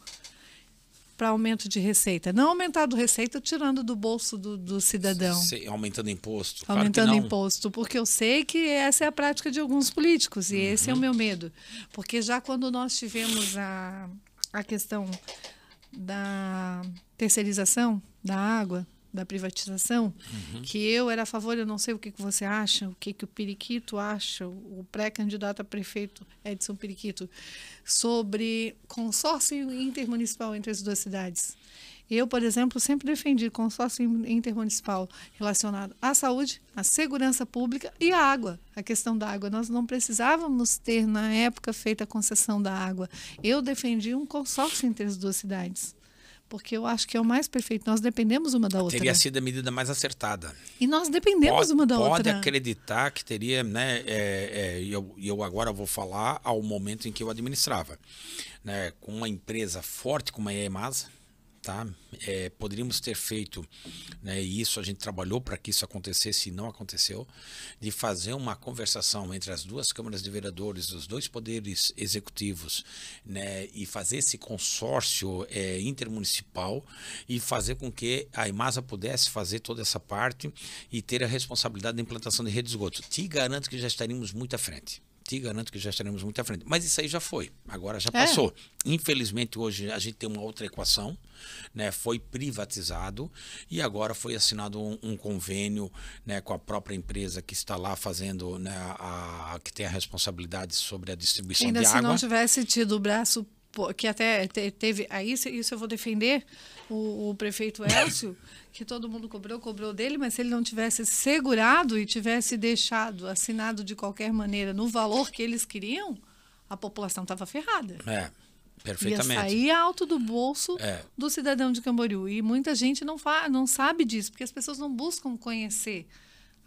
para aumento de receita. Não aumentando receita, tirando do bolso do cidadão. Aumentando imposto. Aumentando claro imposto, porque eu sei que essa é a prática de alguns políticos e esse é o meu medo. Porque já quando nós tivemos a questão da terceirização da água, da privatização, que eu era a favor, eu não sei o que você acha, o que o Periquito acha, o pré-candidato a prefeito Edson Periquito, sobre consórcio intermunicipal entre as duas cidades. Eu, por exemplo, sempre defendi consórcio intermunicipal relacionado à saúde, à segurança pública e à água, a questão da água. Nós não precisávamos ter, na época, feita a concessão da água. Eu defendi um consórcio entre as duas cidades. Porque eu acho que é o mais perfeito. Nós dependemos uma da outra. Teria sido a medida mais acertada. E nós dependemos uma da outra. Pode acreditar que teria, né? Eu agora vou falar ao momento em que eu administrava, né? Com uma empresa forte como a EMASA, tá? Poderíamos ter feito, né, e isso a gente trabalhou para que isso acontecesse e não aconteceu, de fazer uma conversação entre as duas câmaras de vereadores, os dois poderes executivos, né, e fazer esse consórcio intermunicipal e fazer com que a EMASA pudesse fazer toda essa parte e ter a responsabilidade da implantação de rede de esgoto. Te garanto que já estaríamos muito à frente. Mas isso aí já foi, agora já passou. Infelizmente hoje a gente tem uma outra equação, né? Foi privatizado e agora foi assinado um convênio, né, com a própria empresa que está lá fazendo, né, que tem a responsabilidade sobre a distribuição de água. Ainda se não tivesse tido o braço, que até teve, aí isso eu vou defender o prefeito Elcio, que todo mundo cobrou dele, mas se ele não tivesse segurado e tivesse deixado assinado de qualquer maneira no valor que eles queriam, a população estava ferrada. Perfeitamente. Ia sair alto do bolso do cidadão de Camboriú. E muita gente não sabe disso, porque as pessoas não buscam conhecer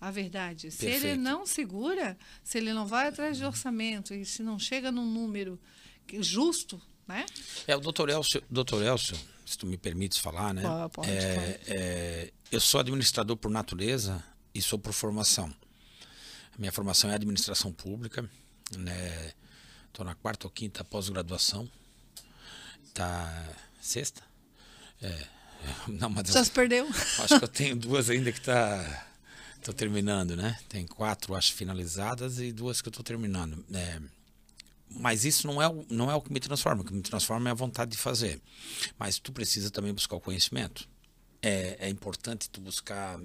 a verdade. Se ele não segura, se ele não vai atrás de orçamento e se não chega num número justo, né? O doutor Elcio, se tu me permites falar, né? Pode. Eu sou administrador por natureza e sou por formação. A minha formação é administração pública, né? Estou na 4ª ou 5ª pós-graduação. Tá sexta? Não, mas já se perdeu? Acho que eu tenho 2 ainda que estou terminando, né? Tem 4, acho, finalizadas e 2 que eu estou terminando. Mas isso não é o que me transforma. O que me transforma é a vontade de fazer. Mas tu precisa também buscar o conhecimento. É importante tu buscar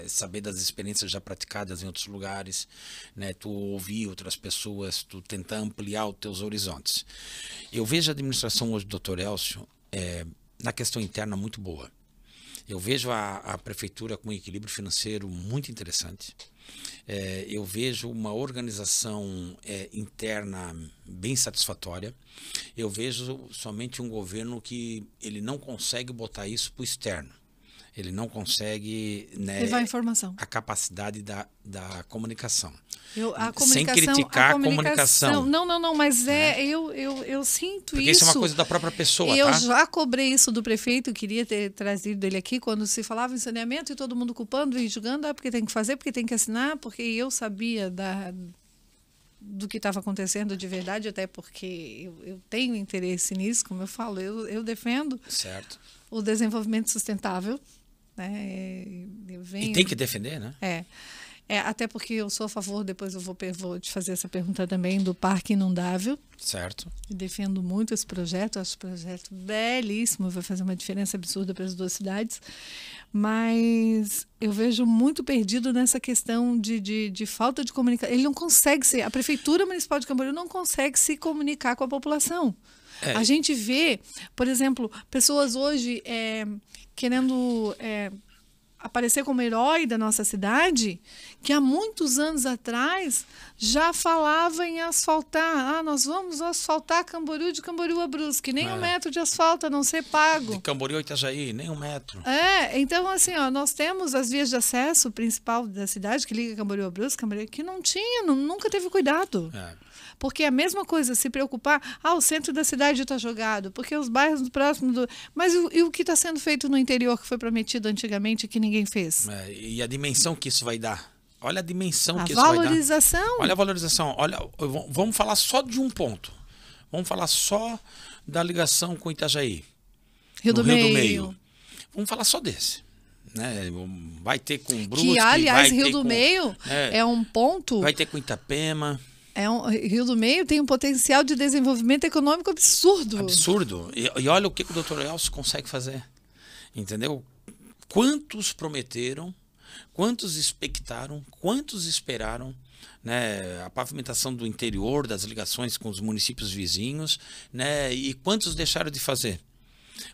saber das experiências já praticadas em outros lugares, né? Tu ouvir outras pessoas, tu tentar ampliar os teus horizontes. Eu vejo a administração hoje do Dr. Elcio na questão interna muito boa. Eu vejo a prefeitura com um equilíbrio financeiro muito interessante. Eu vejo uma organização interna bem satisfatória. Eu vejo somente um governo que ele não consegue botar isso para o externo. Ele não consegue, né, levar informação. A capacidade da comunicação. Sem criticar a comunicação. Não, mas eu sinto porque isso. Isso é uma coisa da própria pessoa, eu já cobrei isso do prefeito, queria ter trazido ele aqui, quando se falava em saneamento e todo mundo culpando e julgando, porque tem que fazer, porque tem que assinar, porque eu sabia do que estava acontecendo de verdade, até porque eu tenho interesse nisso, como eu falo, eu defendo o desenvolvimento sustentável. Né? E tem que defender, né? Até porque eu sou a favor, depois eu vou te fazer essa pergunta também, do Parque Inundável. Certo. E defendo muito esse projeto, acho o projeto belíssimo, vai fazer uma diferença absurda para as duas cidades. Mas eu vejo muito perdido nessa questão de falta de comunicação. Ele não consegue a Prefeitura Municipal de Camboriú não consegue se comunicar com a população. A gente vê, por exemplo, pessoas hoje querendo aparecer como herói da nossa cidade, que há muitos anos atrás já falava em asfaltar. Nós vamos asfaltar Camboriú de Camboriú a Brusque, nem 1 metro de asfalto a não ser pago. De Camboriú a Itajaí, nem 1 metro. Então assim, nós temos as vias de acesso principal da cidade, que liga Camboriú a Brusque, que não tinha, nunca teve cuidado. Porque é a mesma coisa, se preocupar, o centro da cidade está jogado, porque os bairros próximos do... Mas e o que está sendo feito no interior, que foi prometido antigamente, que ninguém fez? E a dimensão que isso vai dar? Olha a dimensão que isso vai dar. A valorização. Olha a valorização. Vamos falar só de um ponto. Vamos falar só da ligação com Itajaí. Rio do Meio. Vamos falar só desse. Né? Vai ter com Brusque. Que, aliás, Rio do Meio é um ponto... Vai ter com Itapema. Rio do Meio tem um potencial de desenvolvimento econômico absurdo. Absurdo. E olha o que o Dr. Elcio consegue fazer. Entendeu? Quantos prometeram, quantos expectaram, quantos esperaram, né, a pavimentação do interior, das ligações com os municípios vizinhos, né, e quantos deixaram de fazer?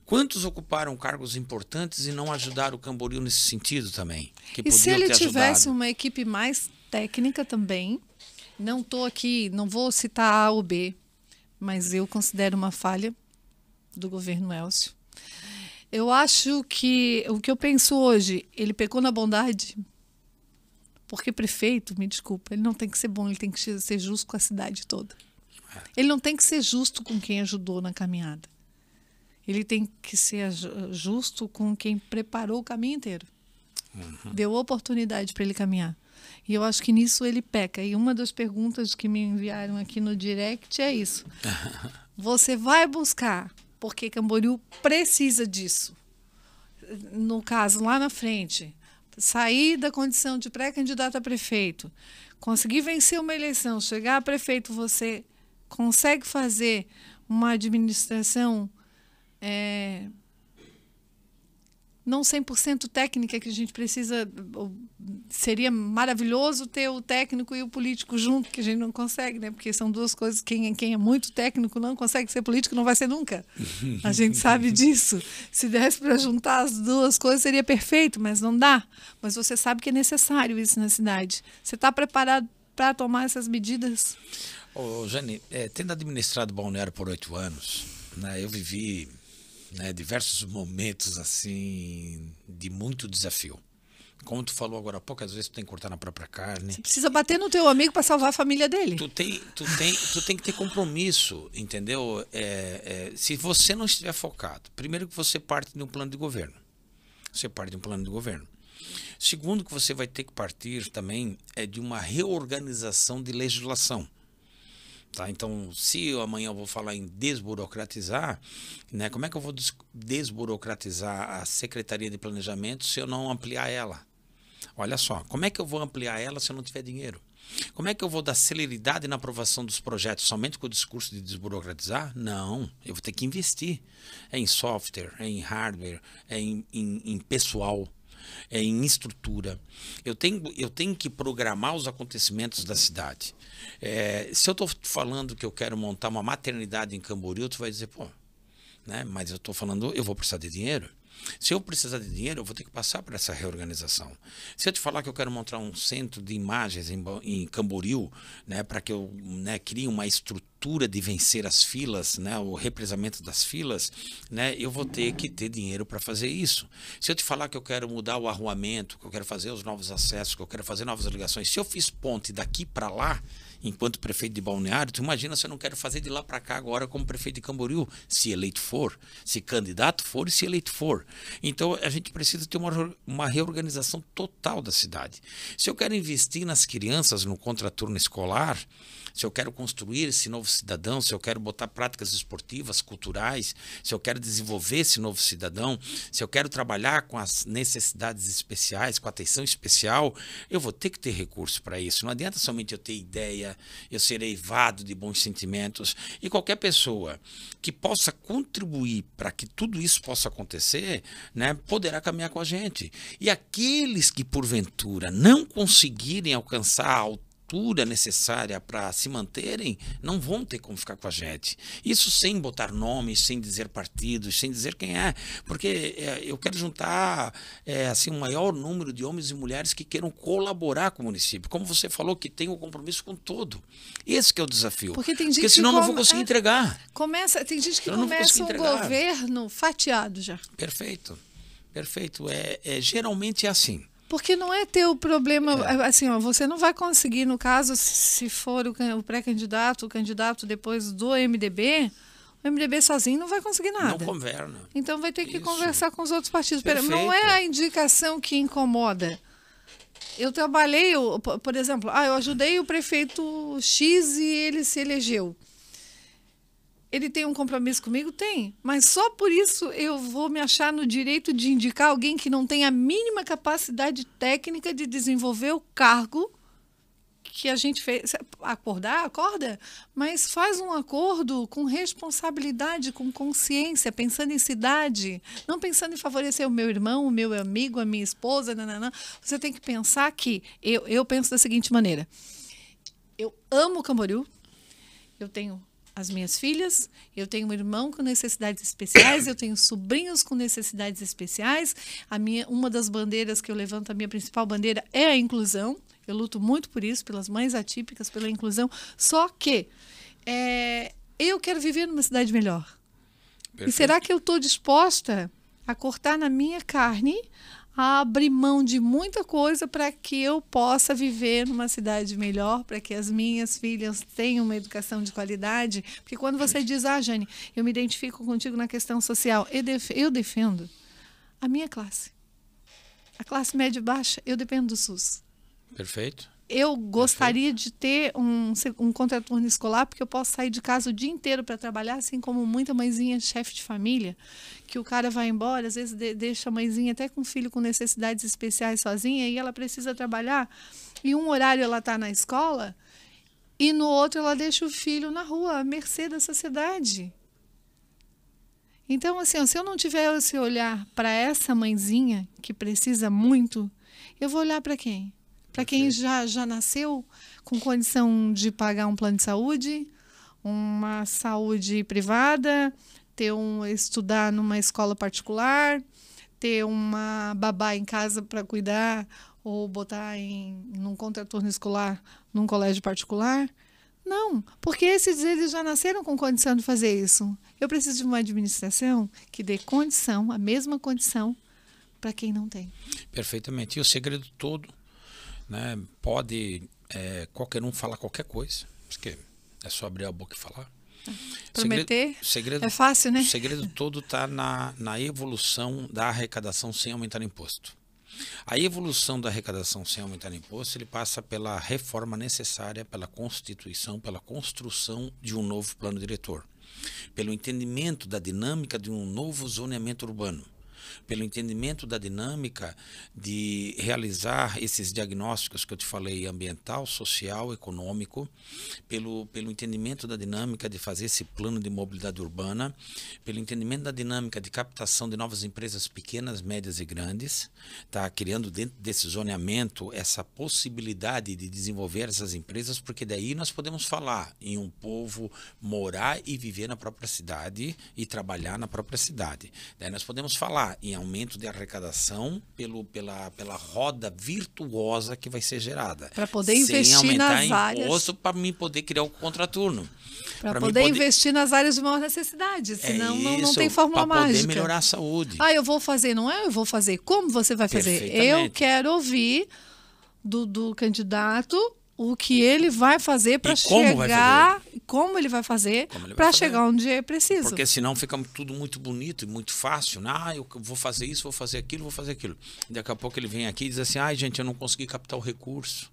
Quantos ocuparam cargos importantes e não ajudaram o Camboriú nesse sentido também? E se ele tivesse uma equipe mais técnica também... Não estou aqui, não vou citar A ou B, mas eu considero uma falha do governo Elcio. Eu acho que o que eu penso hoje, ele pecou na bondade, porque prefeito, me desculpa, ele não tem que ser bom, ele tem que ser justo com a cidade toda. Ele não tem que ser justo com quem ajudou na caminhada. Ele tem que ser justo com quem preparou o caminho inteiro. Deu oportunidade para ele caminhar. E eu acho que nisso ele peca. E uma das perguntas que me enviaram aqui no direct é isso. Você vai buscar, porque Camboriú precisa disso. No caso, lá na frente, sair da condição de pré-candidato a prefeito, conseguir vencer uma eleição, chegar a prefeito, você consegue fazer uma administração não 100% técnica, que a gente precisa... Seria maravilhoso ter o técnico e o político junto, que a gente não consegue, né? Porque são duas coisas, quem é muito técnico não consegue ser político, não vai ser nunca. A gente sabe disso. Se desse para juntar as duas coisas, seria perfeito, mas não dá. Mas você sabe que é necessário isso na cidade. Você está preparado para tomar essas medidas? Jane, tendo administrado Balneário por 8 anos, né, eu vivi... diversos momentos assim de muito desafio. Como tu falou agora há pouco, às vezes tu tem que cortar na própria carne. Você precisa bater no teu amigo para salvar a família dele. Tu tem que ter compromisso, entendeu? Se você não estiver focado, primeiro que você parte de um plano de governo. Segundo que você vai ter que partir também de uma reorganização de legislação. Tá? Então, se amanhã eu vou falar em desburocratizar, né, como é que eu vou desburocratizar a Secretaria de Planejamento se eu não ampliar ela? Olha só, como é que eu vou ampliar ela se eu não tiver dinheiro? Como é que eu vou dar celeridade na aprovação dos projetos somente com o discurso de desburocratizar? Não, eu vou ter que investir em software, em hardware, em pessoal, em estrutura. Eu tenho que programar os acontecimentos da cidade. Se eu estou falando que eu quero montar uma maternidade em Camboriú, tu vai dizer, pô, né? Mas eu estou falando, eu vou precisar de dinheiro. Se eu precisar de dinheiro, eu vou ter que passar por essa reorganização. Se eu te falar que eu quero montar um centro de imagens em Camboriú, né, para que eu, né, crie uma estrutura de vencer as filas, né, o represamento das filas, né, eu vou ter que ter dinheiro para fazer isso. Se eu te falar que eu quero mudar o arruamento, que eu quero fazer os novos acessos, que eu quero fazer novas ligações, se eu fiz ponte daqui para lá, enquanto prefeito de Balneário, tu imagina se eu não quero fazer de lá para cá agora como prefeito de Camboriú, se eleito for, se candidato for e se eleito for. Então a gente precisa ter uma reorganização total da cidade. Se eu quero investir nas crianças no contraturno escolar, se eu quero construir esse novo cidadão, se eu quero botar práticas esportivas, culturais, se eu quero desenvolver esse novo cidadão, se eu quero trabalhar com as necessidades especiais, com a atenção especial, eu vou ter que ter recurso para isso. Não adianta somente eu ter ideia, eu ser eivado de bons sentimentos. E qualquer pessoa que possa contribuir para que tudo isso possa acontecer, né, poderá caminhar com a gente. E aqueles que, porventura, não conseguirem alcançar a altura necessária para se manterem, não vão ter como ficar com a gente. Isso sem botar nomes, sem dizer partidos, sem dizer quem é, porque eu quero juntar assim, um maior número de homens e mulheres que queiram colaborar com o município. Como você falou, que tem o compromisso com todo. Esse que é o desafio. Porque tem gente porque senão que eu não vou conseguir entregar. Tem gente que começa um governo fatiado já. Perfeito. Perfeito. Geralmente é assim. Porque não é ter o problema, assim, ó, você não vai conseguir, no caso, se for o pré-candidato, o candidato depois do MDB, o MDB sozinho não vai conseguir nada. Não governa. Então vai ter que conversar com os outros partidos. Não é a indicação que incomoda. Eu trabalhei, por exemplo, eu ajudei o prefeito X e ele se elegeu. Ele tem um compromisso comigo? Tem. Mas só por isso eu vou me achar no direito de indicar alguém que não tem a mínima capacidade técnica de desenvolver o cargo que a gente fez. Acorda, mas faz um acordo com responsabilidade, com consciência, pensando em cidade, não pensando em favorecer o meu irmão, o meu amigo, a minha esposa, nananã. Você tem que pensar que eu penso da seguinte maneira. Eu amo Camboriú, eu tenho as minhas filhas, eu tenho um irmão com necessidades especiais, eu tenho sobrinhos com necessidades especiais. Uma das bandeiras que eu levanto, a minha principal bandeira é a inclusão. Eu luto muito por isso, pelas mães atípicas, pela inclusão. Só que eu quero viver numa cidade melhor. Perfeito. E será que eu estou disposta a cortar na minha carne, a abrir mão de muita coisa para que eu possa viver numa cidade melhor, para que as minhas filhas tenham uma educação de qualidade? Porque quando você diz, Jane, eu me identifico contigo na questão social, eu defendo a minha classe. A classe média e baixa, eu dependo do SUS. Perfeito. Eu gostaria de ter um contraturno escolar, porque eu posso sair de casa o dia inteiro para trabalhar, assim como muita mãezinha chefe de família, que o cara vai embora, às vezes deixa a mãezinha até com um filho com necessidades especiais sozinha, e ela precisa trabalhar, e um horário ela está na escola, e no outro ela deixa o filho na rua, à mercê da sociedade. Então, assim, se eu não tiver esse olhar para essa mãezinha, que precisa muito, eu vou olhar para quem? Para quem já nasceu com condição de pagar um plano de saúde, uma saúde privada, estudar numa escola particular, ter uma babá em casa para cuidar ou botar num contraturno escolar num colégio particular. Não, porque eles já nasceram com condição de fazer isso. Eu preciso de uma administração que dê condição, a mesma condição, para quem não tem. Perfeitamente. E o segredo todo, né, pode qualquer um falar qualquer coisa, porque é só abrir a boca e falar. Prometer é fácil, né? O segredo todo está na evolução da arrecadação sem aumentar imposto. A evolução da arrecadação sem aumentar imposto, ele passa pela reforma necessária, pela Constituição, pela construção de um novo plano diretor, pelo entendimento da dinâmica de um novo zoneamento urbano, pelo entendimento da dinâmica de realizar esses diagnósticos que eu te falei, ambiental, social, econômico, pelo entendimento da dinâmica de fazer esse plano de mobilidade urbana, pelo entendimento da dinâmica de captação de novas empresas pequenas, médias e grandes, tá criando dentro desse zoneamento essa possibilidade de desenvolver essas empresas, porque daí nós podemos falar em um povo morar e viver na própria cidade e trabalhar na própria cidade. Daí nós podemos falar em aumento de arrecadação pela roda virtuosa que vai ser gerada. Para poder investir nas áreas. Para mim poder criar o contraturno. Para poder investir nas áreas de maior necessidade. Senão não tem fórmula mágica. Para poder melhorar a saúde. Eu vou fazer, não é? Eu vou fazer. Como você vai fazer? Eu quero ouvir do candidato o que ele vai fazer para chegar, como ele vai fazer para chegar onde é preciso. Porque senão fica tudo muito bonito e muito fácil. Eu vou fazer isso, vou fazer aquilo, vou fazer aquilo. Daqui a pouco ele vem aqui e diz assim, gente, eu não consegui captar o recurso.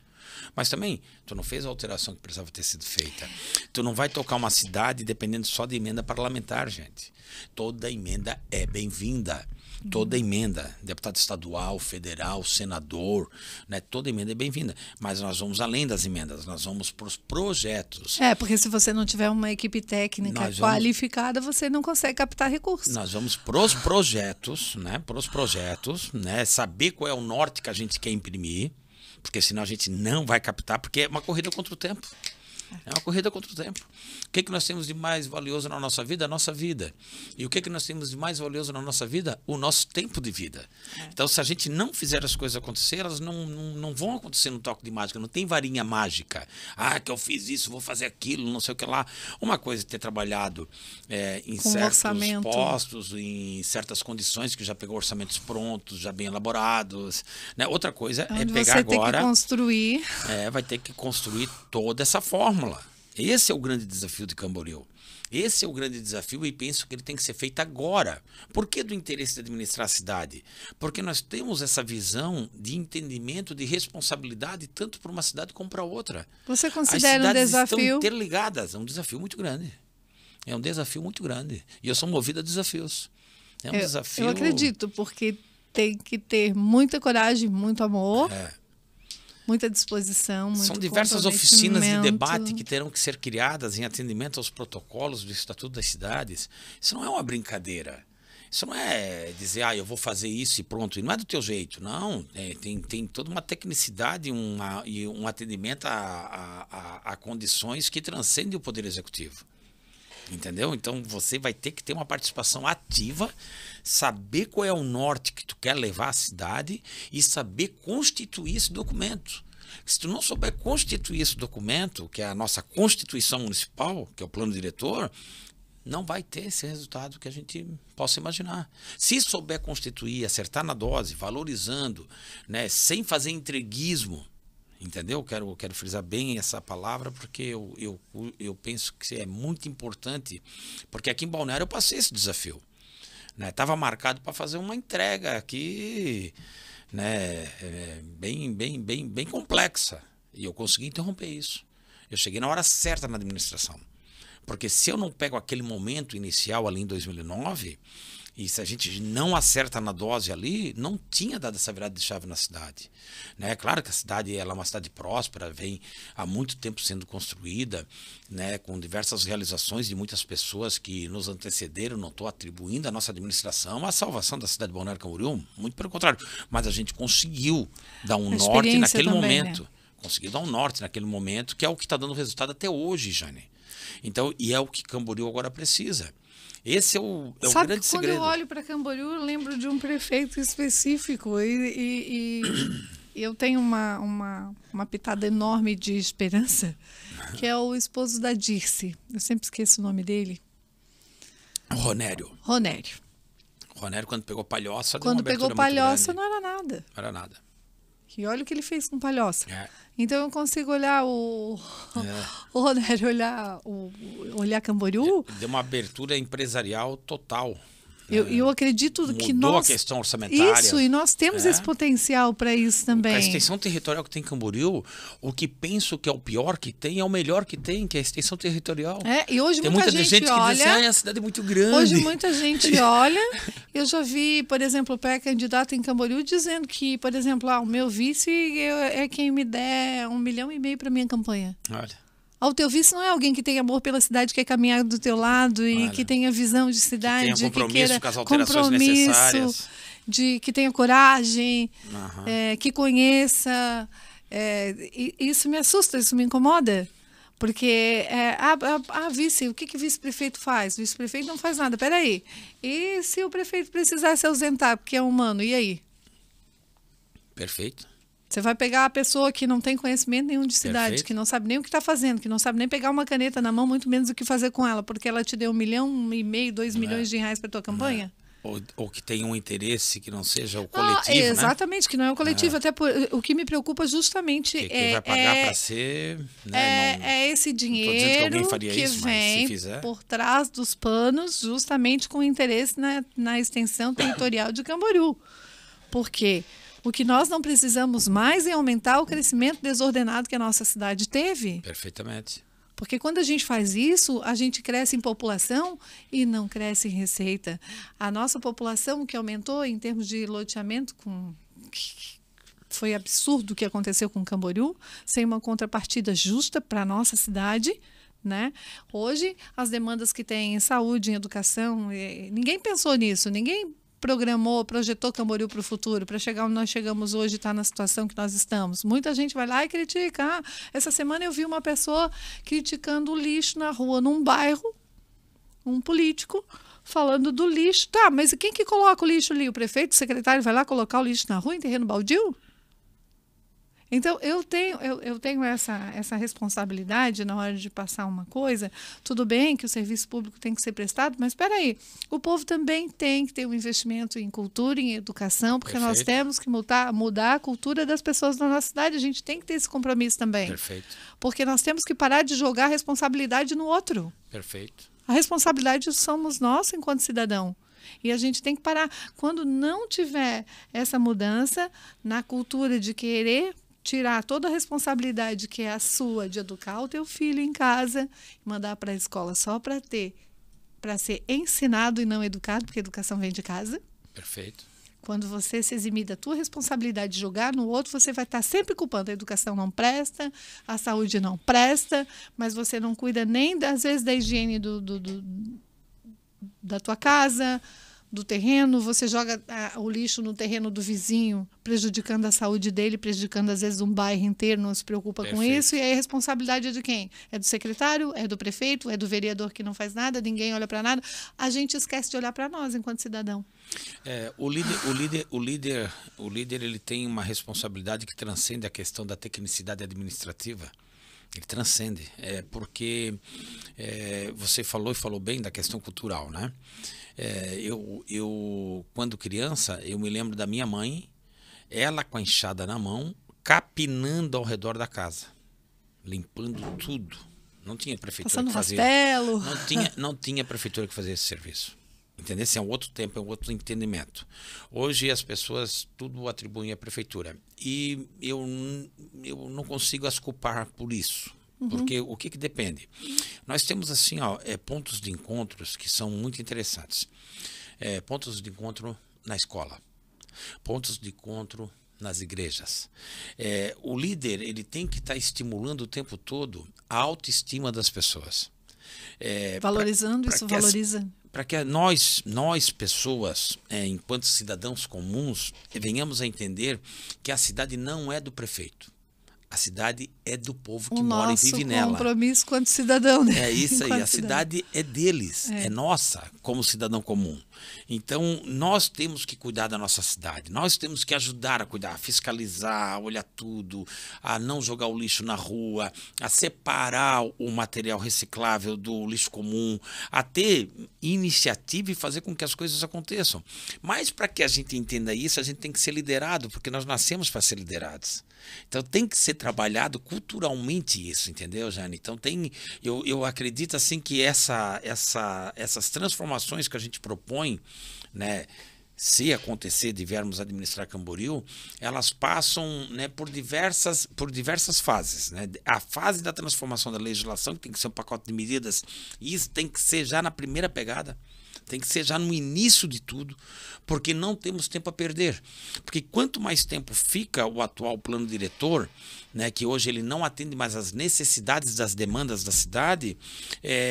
Mas também, tu não fez a alteração que precisava ter sido feita. Tu não vai tocar uma cidade dependendo só de emenda parlamentar, gente. Toda emenda é bem-vinda. Toda emenda, deputado estadual, federal, senador, né, toda emenda é bem-vinda. Mas nós vamos além das emendas, nós vamos para os projetos. Porque se você não tiver uma equipe técnica qualificada, você não consegue captar recursos. Nós vamos para os projetos, né, saber qual é o norte que a gente quer imprimir, porque senão a gente não vai captar, porque é uma corrida contra o tempo. É uma corrida contra o tempo. O que nós temos de mais valioso na nossa vida? A nossa vida. E o que nós temos de mais valioso na nossa vida? O nosso tempo de vida. Então, se a gente não fizer as coisas acontecer, elas não vão acontecer no toque de mágica. Não tem varinha mágica. Que eu fiz isso, vou fazer aquilo, não sei o que lá. Uma coisa é ter trabalhado em certos postos, em certas condições, que já pegou orçamentos prontos, já bem elaborados. Né? Outra coisa é pegar agora... vai ter que construir toda essa fórmula. Esse é o grande desafio de Camboriú. Esse é o grande desafio e penso que ele tem que ser feito agora. Por que do interesse de administrar a cidade? Porque nós temos essa visão de entendimento, de responsabilidade, tanto para uma cidade como para outra. Você considera um desafio? Estão interligadas. É um desafio muito grande. É um desafio muito grande. E eu sou movido a desafios. É um desafio... Eu acredito, porque tem que ter muita coragem, muito amor... Muita disposição, muito São diversas oficinas de debate que terão que ser criadas em atendimento aos protocolos do Estatuto das Cidades. Isso não é uma brincadeira. Isso não é dizer, eu vou fazer isso e pronto. E não é do teu jeito, não. Tem toda uma tecnicidade e um atendimento a condições que transcendem o Poder Executivo. Entendeu? Então você vai ter que ter uma participação ativa, saber qual é o norte que tu quer levar à cidade e saber constituir esse documento. Se tu não souber constituir esse documento, que é a nossa Constituição Municipal, que é o plano diretor, não vai ter esse resultado que a gente possa imaginar. Se souber constituir, acertar na dose, valorizando, né, sem fazer entreguismo, entendeu? Quero frisar bem essa palavra, porque eu penso que é muito importante, porque aqui em Balneário eu passei esse desafio. Estava marcado para fazer uma entrega aqui, né, bem complexa, e eu consegui interromper isso. Eu cheguei na hora certa na administração, porque se eu não pego aquele momento inicial ali em 2009... E se a gente não acerta na dose ali, não tinha dado essa virada de chave na cidade. Né? Claro que a cidade ela é uma cidade próspera, vem há muito tempo sendo construída, né? Com diversas realizações de muitas pessoas que nos antecederam. Não estou atribuindo à nossa administração a salvação da cidade de Balneário Camboriú, muito pelo contrário. Mas a gente conseguiu dar um norte naquele momento. Né? Conseguiu dar um norte naquele momento, que é o que está dando resultado até hoje, Jane. Então, e é o que Camboriú agora precisa. Esse é o grande segredo. Quando eu olho para Camboriú, eu lembro de um prefeito específico e eu tenho uma pitada enorme de esperança, que é o esposo da Dirce. Eu sempre esqueço o nome dele. Ronério. Ronério, quando pegou Palhoça, quando pegou Palhoça, não era nada. Não era nada. E olha o que ele fez com Palhoça. Então eu consigo olhar o Ronério, olhar Camboriú. Deu uma abertura empresarial total. Eu acredito que mudou a questão orçamentária. Isso, e nós temos esse potencial para isso também. A extensão territorial que tem em Camboriú, o que penso que é o pior que tem, é o melhor que tem, que é a extensão territorial. E hoje tem muita gente olha, que diz, a cidade é muito grande. Hoje muita gente olha, eu já vi, por exemplo, o pré-candidato em Camboriú dizendo que, por exemplo, o meu vice é quem me der 1,5 milhão para minha campanha. Olha. O teu vice não é alguém que tem amor pela cidade, que quer caminhar do teu lado e que tenha visão de cidade, que tenha compromisso que queira com as alterações necessárias, que tenha coragem, que conheça. Isso me assusta, isso me incomoda. Porque vice, o que vice-prefeito faz? Vice-prefeito não faz nada. Peraí. E se o prefeito precisar se ausentar, porque é humano, e aí? Perfeito. Você vai pegar a pessoa que não tem conhecimento nenhum de cidade, Perfeito. Que não sabe nem o que está fazendo, que não sabe nem pegar uma caneta na mão, muito menos o que fazer com ela, porque ela te deu 1,5 milhão, 2 milhões de reais para tua campanha? Ou que tenha um interesse que não seja o coletivo, exatamente, que não é o coletivo. Até o que me preocupa justamente quem vai pagar para ser... Né, é esse dinheiro que vem por trás dos panos, justamente com interesse na extensão territorial de Camboriú. Por quê? O que nós não precisamos mais é aumentar o crescimento desordenado que a nossa cidade teve. Perfeitamente. Porque quando a gente faz isso, a gente cresce em população e não cresce em receita. A nossa população que aumentou em termos de loteamento, foi absurdo o que aconteceu com Camboriú, sem uma contrapartida justa para a nossa cidade. Né? Hoje, as demandas que tem em saúde, em educação, ninguém pensou nisso, ninguém projetou Camboriú para o futuro, para chegar onde nós chegamos hoje e estar na situação que nós estamos. Muita gente vai lá e critica. Essa semana eu vi uma pessoa criticando o lixo na rua, num bairro, um político, falando do lixo. Tá, mas quem que coloca o lixo ali? O prefeito, o secretário vai lá colocar o lixo na rua, em terreno baldio? Então, eu tenho essa responsabilidade na hora de passar uma coisa. Tudo bem que o serviço público tem que ser prestado, mas espera aí, o povo também tem que ter um investimento em cultura, em educação, porque Perfeito. nós temos que mudar a cultura das pessoas da nossa cidade. A gente tem que ter esse compromisso também. Perfeito. Porque nós temos que parar de jogar a responsabilidade no outro. Perfeito. A responsabilidade somos nós enquanto cidadão. E a gente tem que parar. Quando não tiver essa mudança na cultura de querer tirar toda a responsabilidade que é a sua de educar o teu filho em casa, mandar para a escola só para ser ensinado e não educado, porque a educação vem de casa. Perfeito. Quando você se eximir da tua responsabilidade de jogar no outro, você vai estar sempre culpando. A educação não presta, a saúde não presta, mas você não cuida nem, às vezes, da higiene da tua casa, do terreno, você joga o lixo no terreno do vizinho, prejudicando a saúde dele, prejudicando, às vezes, um bairro inteiro, não se preocupa com isso, e aí a responsabilidade é de quem? É do secretário, é do prefeito, é do vereador que não faz nada, ninguém olha para nada. A gente esquece de olhar para nós enquanto cidadão. O líder ele tem uma responsabilidade que transcende a questão da tecnicidade administrativa. Ele transcende, porque você falou bem da questão cultural, né? Eu quando criança, eu me lembro da minha mãe, ela com a enxada na mão, capinando ao redor da casa, limpando tudo. Não tinha prefeitura Passando que fazia. rastelo. Não tinha prefeitura que fazia esse serviço. Entendeu? Esse é um outro tempo, é um outro entendimento. Hoje as pessoas tudo atribuem à prefeitura. E eu não consigo as culpar por isso. Porque o que depende? Nós temos assim, pontos de encontros que são muito interessantes. Pontos de encontro na escola. Pontos de encontro nas igrejas. O líder ele tem que estar estimulando o tempo todo a autoestima das pessoas. Valorizando, isso valoriza. Para que nós pessoas, enquanto cidadãos comuns, venhamos a entender que a cidade não é do prefeito. A cidade é do povo que mora e vive nela. O nosso compromisso quanto cidadão, né? É isso aí. A cidade é deles, é nossa, como cidadão comum. Então, nós temos que cuidar da nossa cidade. Nós temos que ajudar a cuidar, a fiscalizar, a olhar tudo, a não jogar o lixo na rua, a separar o material reciclável do lixo comum, a ter iniciativa e fazer com que as coisas aconteçam. Mas, para que a gente entenda isso, a gente tem que ser liderado, porque nós nascemos para ser liderados. Então tem que ser trabalhado culturalmente isso, entendeu, Jane? Então eu acredito assim que essas transformações que a gente propõe, né, se acontecer de viermos administrar Camboriú, elas passam, né, por diversas fases, né? A fase da transformação da legislação, que tem que ser um pacote de medidas, e isso tem que ser já na primeira pegada. Tem que ser já no início de tudo, porque não temos tempo a perder. Porque quanto mais tempo fica o atual plano diretor, né, que hoje ele não atende mais às necessidades das demandas da cidade,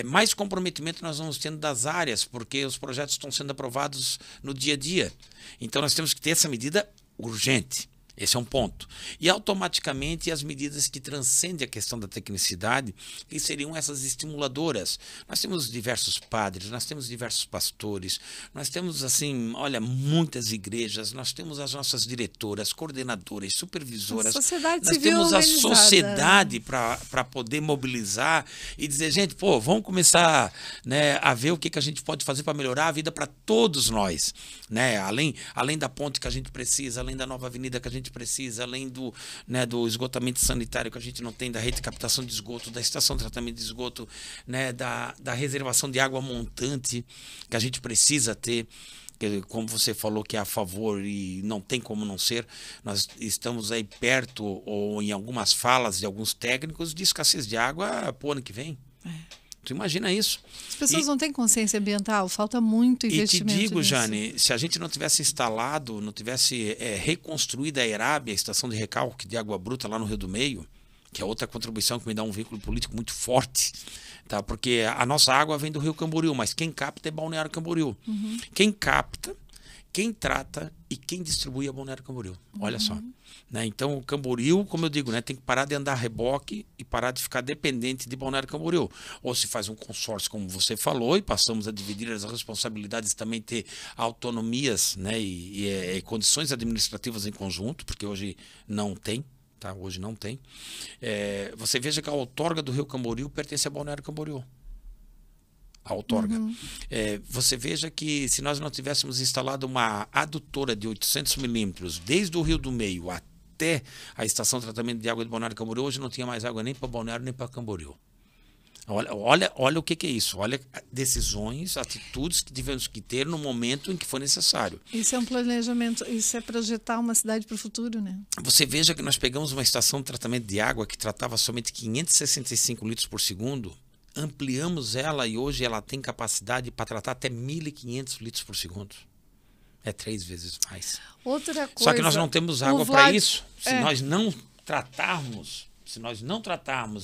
mais comprometimento nós vamos tendo das áreas, porque os projetos estão sendo aprovados no dia a dia. Então nós temos que ter essa medida urgente. Esse é um ponto. E automaticamente as medidas que transcendem a questão da tecnicidade, que seriam essas estimuladoras. Nós temos diversos padres, nós temos diversos pastores, nós temos, assim, olha, muitas igrejas, nós temos as nossas diretoras, coordenadoras, supervisoras. A sociedade nós civil temos a organizada. sociedade para poder mobilizar e dizer, gente, vamos começar, né, a ver o que a gente pode fazer para melhorar a vida para todos nós. Né? Além da ponte que a gente precisa, além da nova avenida que a gente precisa, além do esgotamento sanitário que a gente não tem, da rede de captação de esgoto, da estação de tratamento de esgoto, né, da reservação de água montante que a gente precisa ter, porque como você falou que é a favor e não tem como não ser, nós estamos aí perto, ou em algumas falas de alguns técnicos, de escassez de água pro ano que vem. Tu imagina isso. As pessoas não têm consciência ambiental, falta muito investimento. E te digo, nisso. Jane, se a gente não tivesse instalado, não tivesse reconstruído a ERAB, a estação de recalque de água bruta lá no Rio do Meio, que é outra contribuição que me dá um vínculo político muito forte, tá? Porque a nossa água vem do Rio Camboriú, mas quem capta é Balneário Camboriú. Quem capta, quem trata e quem distribui é Balneário Camboriú. Olha só. Né? Então, o Camboriú, como eu digo, né, tem que parar de andar reboque e parar de ficar dependente de Balneário Camboriú. Ou se faz um consórcio, como você falou, e passamos a dividir as responsabilidades, também ter autonomias, né, e condições administrativas em conjunto, porque hoje não tem. Tá? Hoje não tem. Você veja que a outorga do Rio Camboriú pertence a Balneário Camboriú. A outorga. Você veja que se nós não tivéssemos instalado uma adutora de 800 milímetros desde o Rio do Meio até a estação de tratamento de água de Balneário Camboriú, hoje não tinha mais água nem para Balneário nem para Camboriú. Olha o que é isso. Olha decisões, atitudes que tivemos que ter no momento em que foi necessário. Isso é um planejamento, isso é projetar uma cidade para o futuro, né? Você veja que nós pegamos uma estação de tratamento de água que tratava somente 565 litros por segundo, ampliamos ela e hoje ela tem capacidade para tratar até 1.500 litros por segundo. É 3 vezes mais. Outra coisa. Só que nós não temos água para isso. Se nós não tratarmos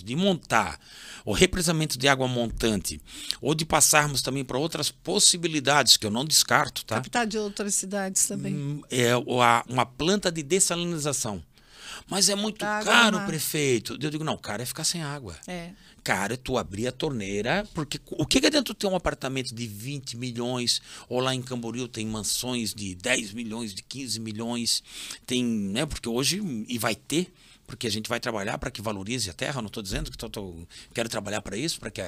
de montar o represamento de água montante ou de passarmos também para outras possibilidades, que eu não descarto, tá? Captar de outras cidades também. Uma planta de dessalinização. Mas é muito caro, prefeito. Eu digo, não, caro é ficar sem água. Caro é tu abrir a torneira, porque o que adianta tu ter um apartamento de 20 milhões, ou lá em Camboriú tem mansões de 10 milhões, de 15 milhões, tem, né, porque hoje, e vai ter, porque a gente vai trabalhar para que valorize a terra. Não estou dizendo que quero trabalhar para isso, para que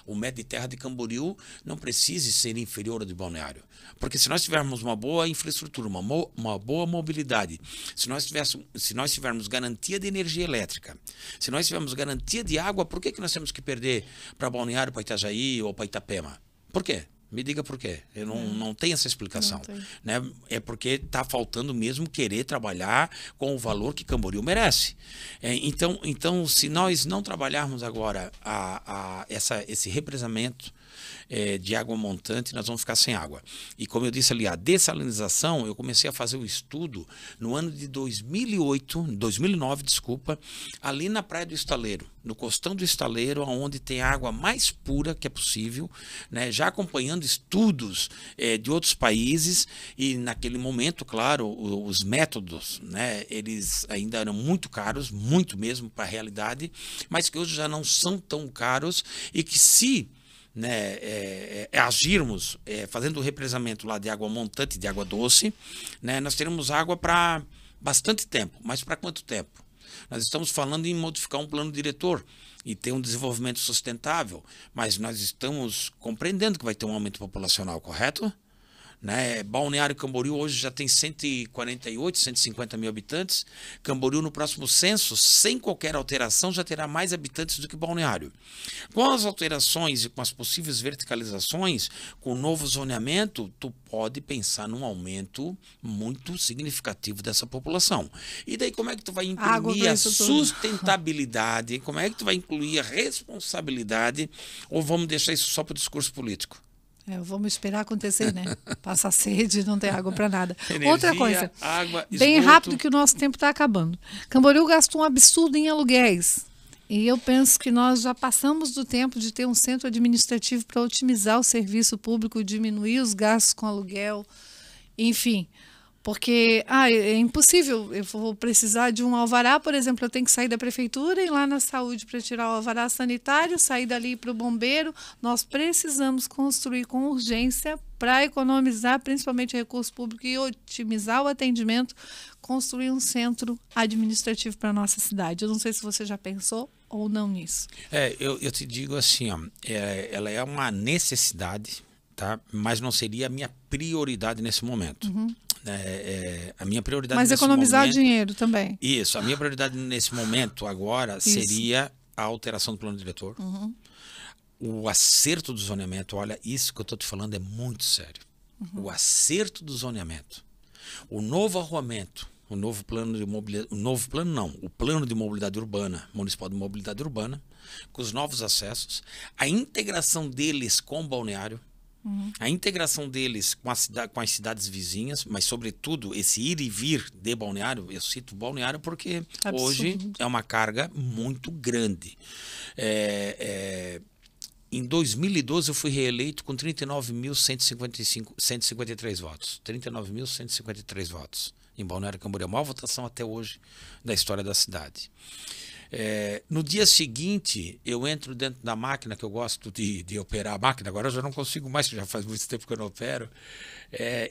o metro de terra de Camboriú não precise ser inferior ao de Balneário. Porque se nós tivermos uma boa infraestrutura, uma boa mobilidade, se nós tivermos garantia de energia elétrica, se nós tivermos garantia de água, por que nós temos que perder para Balneário, para Itajaí ou para Itapema? Por quê? Me diga por quê. Eu não tenho essa explicação. Né? É porque está faltando mesmo querer trabalhar com o valor que Camboriú merece. Então, se nós não trabalharmos agora esse represamento de água montante, nós vamos ficar sem água. E como eu disse ali, a dessalinização, eu comecei a fazer o estudo no ano de 2009, ali na Praia do Estaleiro, no costão do Estaleiro, onde tem a água mais pura que é possível, né? Já acompanhando estudos de outros países, e naquele momento, claro, os métodos, né, eles ainda eram muito caros, muito mesmo para a realidade, mas que hoje já não são tão caros, e que se agirmos fazendo o represamento lá de água montante, de água doce, né, nós teremos água para bastante tempo. Mas para quanto tempo? Nós estamos falando em modificar um plano diretor e ter um desenvolvimento sustentável, mas nós estamos compreendendo que vai ter um aumento populacional, correto? Né? Balneário Camboriú hoje já tem 148, 150 mil habitantes. Camboriú no próximo censo, sem qualquer alteração, já terá mais habitantes do que Balneário. Com as alterações e com as possíveis verticalizações, com o novo zoneamento, tu pode pensar num aumento muito significativo dessa população. E daí como é que tu vai incluir a sustentabilidade? Como é que tu vai incluir a responsabilidade? Ou vamos deixar isso só para o discurso político? Vamos esperar acontecer, né? Passar sede, não ter água para nada. Energia, outra coisa, água, bem esgoto. rápido que o nosso tempo está acabando. Camboriú gastou um absurdo em aluguéis. E eu penso que nós já passamos do tempo de ter um centro administrativo para otimizar o serviço público, diminuir os gastos com aluguel, enfim. Porque é impossível, eu vou precisar de um alvará, por exemplo, eu tenho que sair da prefeitura e ir lá na saúde para tirar o alvará sanitário, sair dali para o bombeiro. Nós precisamos construir com urgência para economizar principalmente recurso público e otimizar o atendimento, construir um centro administrativo para a nossa cidade. Eu não sei se você já pensou ou não nisso. Eu te digo assim, ela é uma necessidade, tá? Mas não seria a minha prioridade nesse momento. A minha prioridade Mas nesse economizar momento, dinheiro também. Isso, a minha prioridade nesse momento agora seria a alteração do plano diretor, o acerto do zoneamento. Olha, isso que eu estou te falando é muito sério. o acerto do zoneamento, o novo arruamento, o novo plano de mobilidade, o plano de mobilidade urbana, municipal de mobilidade urbana, com os novos acessos, a integração deles com o balneário, a integração deles com as cidades vizinhas, mas sobretudo esse ir e vir de balneário. Eu cito balneário porque hoje é uma carga muito grande. Em 2012 eu fui reeleito com 39.153 votos. 39.153 votos. Em Balneário Camboriú, a maior votação até hoje da história da cidade. No dia seguinte, eu entro dentro da máquina, que eu gosto de operar a máquina, agora eu já não consigo mais, que já faz muito tempo que eu não opero,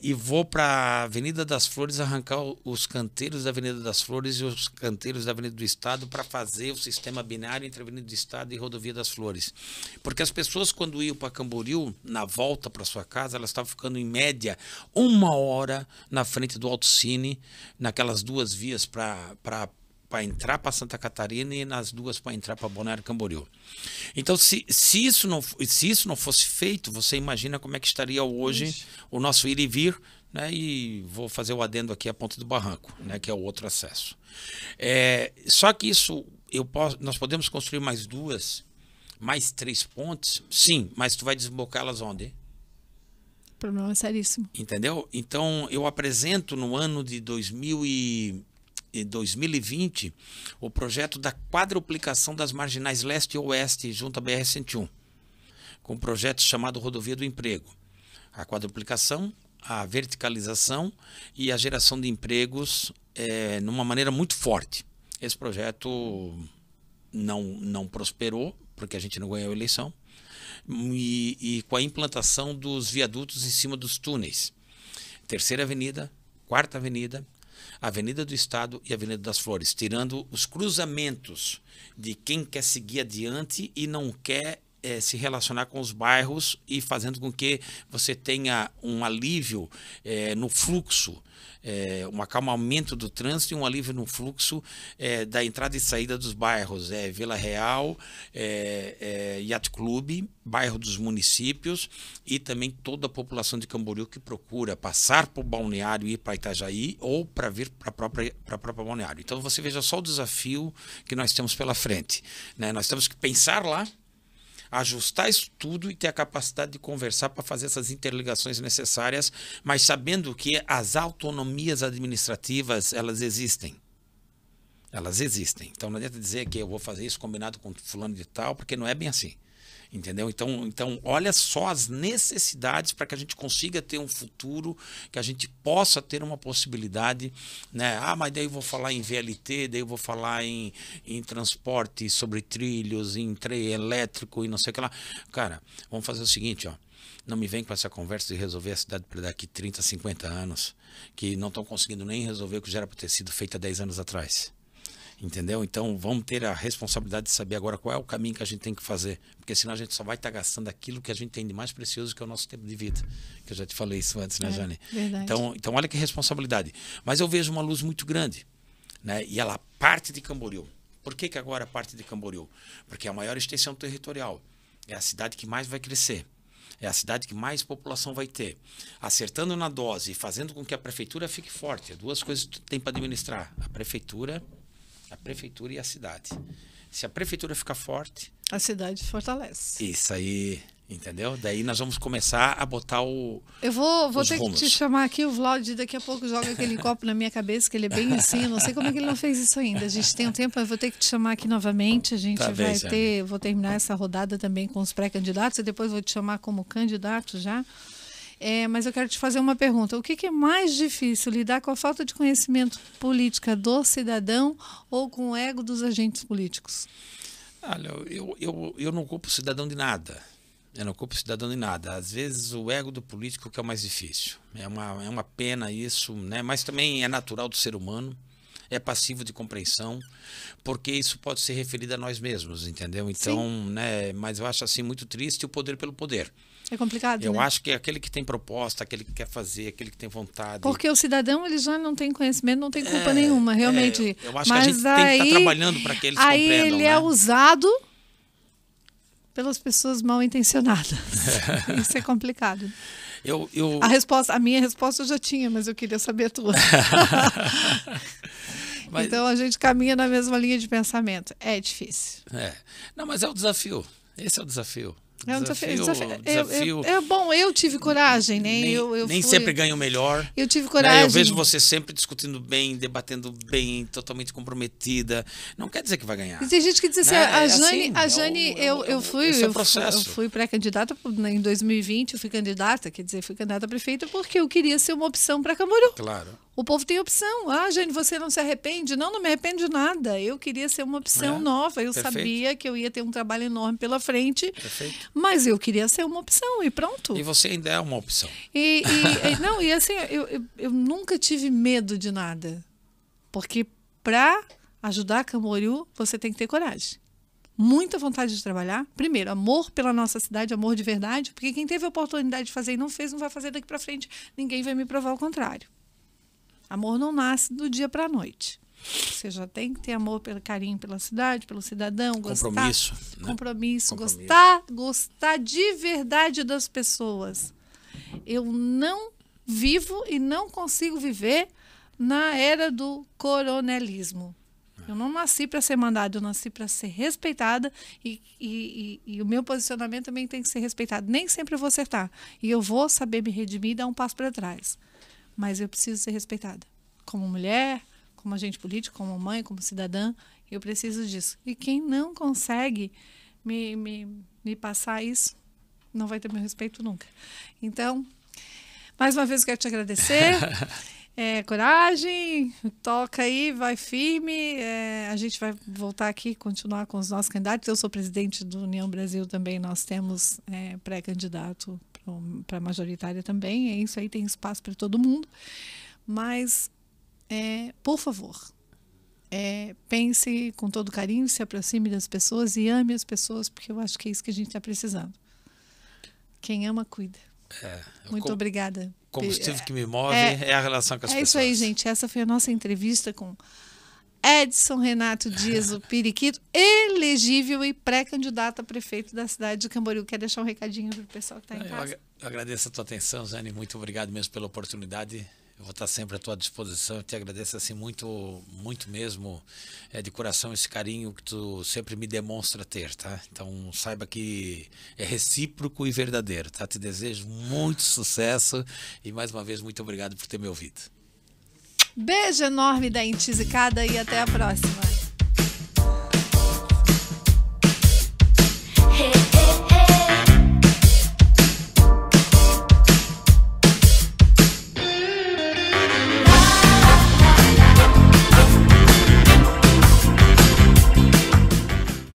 e vou para a Avenida das Flores arrancar os canteiros da Avenida das Flores e os canteiros da Avenida do Estado para fazer o sistema binário entre a Avenida do Estado e Rodovia das Flores. Porque as pessoas, quando iam para Camboriú, na volta para sua casa, elas estavam ficando em média 1 hora na frente do Autocine, naquelas duas vias para entrar para Santa Catarina e nas duas para entrar para Balneário Camboriú. Então, se isso não fosse feito, você imagina como é que estaria hoje o nosso ir e vir, né? E vou fazer o adendo aqui à Ponte do Barranco, né? Que é o outro acesso. Só que isso, nós podemos construir mais 3 pontes, sim, mas tu vai desembocá-las onde? O problema é seríssimo. Entendeu? Então, eu apresento no ano de 2020 o projeto da quadruplicação das marginais leste e oeste junto à BR-101, com um projeto chamado Rodovia do Emprego. A quadruplicação, a verticalização e a geração de empregos numa maneira muito forte. Esse projeto não prosperou, porque a gente não ganhou a eleição, e com a implantação dos viadutos em cima dos túneis. Terceira Avenida, Quarta Avenida, Avenida do Estado e Avenida das Flores, tirando os cruzamentos de quem quer seguir adiante e não quer se relacionar com os bairros, e fazendo com que você tenha um alívio no fluxo, um acalmamento do trânsito e um alívio no fluxo da entrada e saída dos bairros. Vila Real, Yacht Club, bairro dos municípios, e também toda a população de Camboriú que procura passar por Balneário e ir para Itajaí ou para vir para a própria Balneário. Então você veja só o desafio que nós temos pela frente, né? Nós temos que pensar lá, ajustar isso tudo e ter a capacidade de conversar para fazer essas interligações necessárias, mas sabendo que as autonomias administrativas, elas existem. Elas existem. Então não adianta dizer que eu vou fazer isso combinado com fulano de tal, porque não é bem assim. Entendeu? Então olha só as necessidades para que a gente consiga ter um futuro, que a gente possa ter uma possibilidade, né? Mas daí eu vou falar em VLT, daí eu vou falar em transporte sobre trilhos, em trem elétrico e não sei o que lá. Cara, vamos fazer o seguinte, ó. Não me vem com essa conversa de resolver a cidade para daqui 30, 50 anos, que não estão conseguindo nem resolver o que já era para ter sido feito há 10 anos atrás. Entendeu? Então vamos ter a responsabilidade de saber agora qual é o caminho que a gente tem que fazer, porque senão a gente só vai estar gastando aquilo que a gente tem de mais precioso, que é o nosso tempo de vida, que eu já te falei isso antes, né, Jane? Verdade. Então olha que responsabilidade. Mas eu vejo uma luz muito grande, né? E ela parte de Camboriú. Por que agora parte de Camboriú? Porque é a maior extensão territorial, é a cidade que mais vai crescer, é a cidade que mais população vai ter. Acertando na dose e fazendo com que a prefeitura fique forte. Duas coisas que tu tem para administrar: a prefeitura e a cidade. Se a prefeitura ficar forte, a cidade fortalece. Isso aí, entendeu? Daí nós vamos começar a botar eu vou ter rumos. Que te chamar aqui, o Vlaud daqui a pouco joga aquele copo na minha cabeça, que ele é bem assim, eu não sei como é que ele não fez isso ainda. A gente tem um tempo, eu vou ter que te chamar aqui novamente, a gente vou terminar essa rodada também com os pré-candidatos e depois vou te chamar como candidato já. Mas eu quero te fazer uma pergunta. O que é mais difícil, lidar com a falta de conhecimento política do cidadão ou com o ego dos agentes políticos? Olha, eu não culpo o cidadão de nada. Eu não culpo o cidadão de nada. Às vezes o ego do político que é o mais difícil. É uma pena isso, né? Mas também é natural do ser humano. É passivo de compreensão, porque isso pode ser referido a nós mesmos, entendeu? Então, né? Mas eu acho assim muito triste o poder pelo poder. É complicado, Eu né? acho que é aquele que tem proposta, aquele que quer fazer, aquele que tem vontade. Porque o cidadão, ele já não tem conhecimento, não tem culpa nenhuma, realmente. Eu acho que a gente tem que estar trabalhando para que eles compreendam. Aí ele é usado pelas pessoas mal intencionadas. Isso é complicado. A minha resposta eu já tinha, mas eu queria saber a tua. Então a gente caminha na mesma linha de pensamento. É difícil. Não, mas é o desafio. Esse é o desafio. É um desafio. É bom, eu tive coragem, né? Nem sempre ganha o melhor. Eu tive coragem. Eu vejo você sempre discutindo bem, debatendo bem, totalmente comprometida. Não quer dizer que vai ganhar. E tem gente que diz assim, a Jane, eu fui pré-candidata em 2020, eu fui candidata, quer dizer, fui candidata a prefeita porque eu queria ser uma opção para Camboriú. Claro. O povo tem opção. Jane, você não se arrepende? Não me arrependo de nada. Eu queria ser uma opção nova. Eu sabia que eu ia ter um trabalho enorme pela frente. Perfeito. Mas eu queria ser uma opção e pronto. E você ainda é uma opção. E assim, eu nunca tive medo de nada. Porque para ajudar Camboriú, você tem que ter coragem. Muita vontade de trabalhar. Primeiro, amor pela nossa cidade, amor de verdade. Porque quem teve a oportunidade de fazer e não fez, não vai fazer daqui para frente. Ninguém vai me provar o contrário. Amor não nasce do dia para a noite. Você já tem que ter amor, pelo carinho pela cidade, pelo cidadão, compromisso, compromisso, gostar de verdade das pessoas. Eu não vivo e não consigo viver na era do coronelismo. Eu não nasci para ser mandada, eu nasci para ser respeitada e o meu posicionamento também tem que ser respeitado. Nem sempre eu vou acertar. E eu vou saber me redimir e dar um passo para trás. Mas eu preciso ser respeitada. Como mulher, como agente político, como mãe, como cidadã, eu preciso disso. E quem não consegue me passar isso, não vai ter meu respeito nunca. Então, mais uma vez eu quero te agradecer. Coragem, toca aí, vai firme. A gente vai voltar aqui, continuar com os nossos candidatos. Eu sou presidente do União Brasil também, nós temos pré-candidato para majoritária também. É isso aí, tem espaço para todo mundo. Mas, por favor, pense com todo carinho, se aproxime das pessoas e ame as pessoas, porque eu acho que é isso que a gente está precisando. Quem ama, cuida. Muito obrigada. O combustível que me move é a relação com as pessoas. É isso aí, gente. Essa foi a nossa entrevista com Edson Renato Dias, o Periquito, elegível e pré-candidato a prefeito da cidade de Camboriú. Quer deixar um recadinho para o pessoal que está em casa? Eu agradeço a tua atenção, Jane. Muito obrigado mesmo pela oportunidade. Eu vou estar sempre à tua disposição. Eu te agradeço assim muito, muito mesmo, de coração, esse carinho que tu sempre me demonstra ter, tá? Então saiba que é recíproco e verdadeiro, tá? Te desejo muito sucesso e mais uma vez muito obrigado por ter me ouvido. Beijo enorme da Entizicada e até a próxima.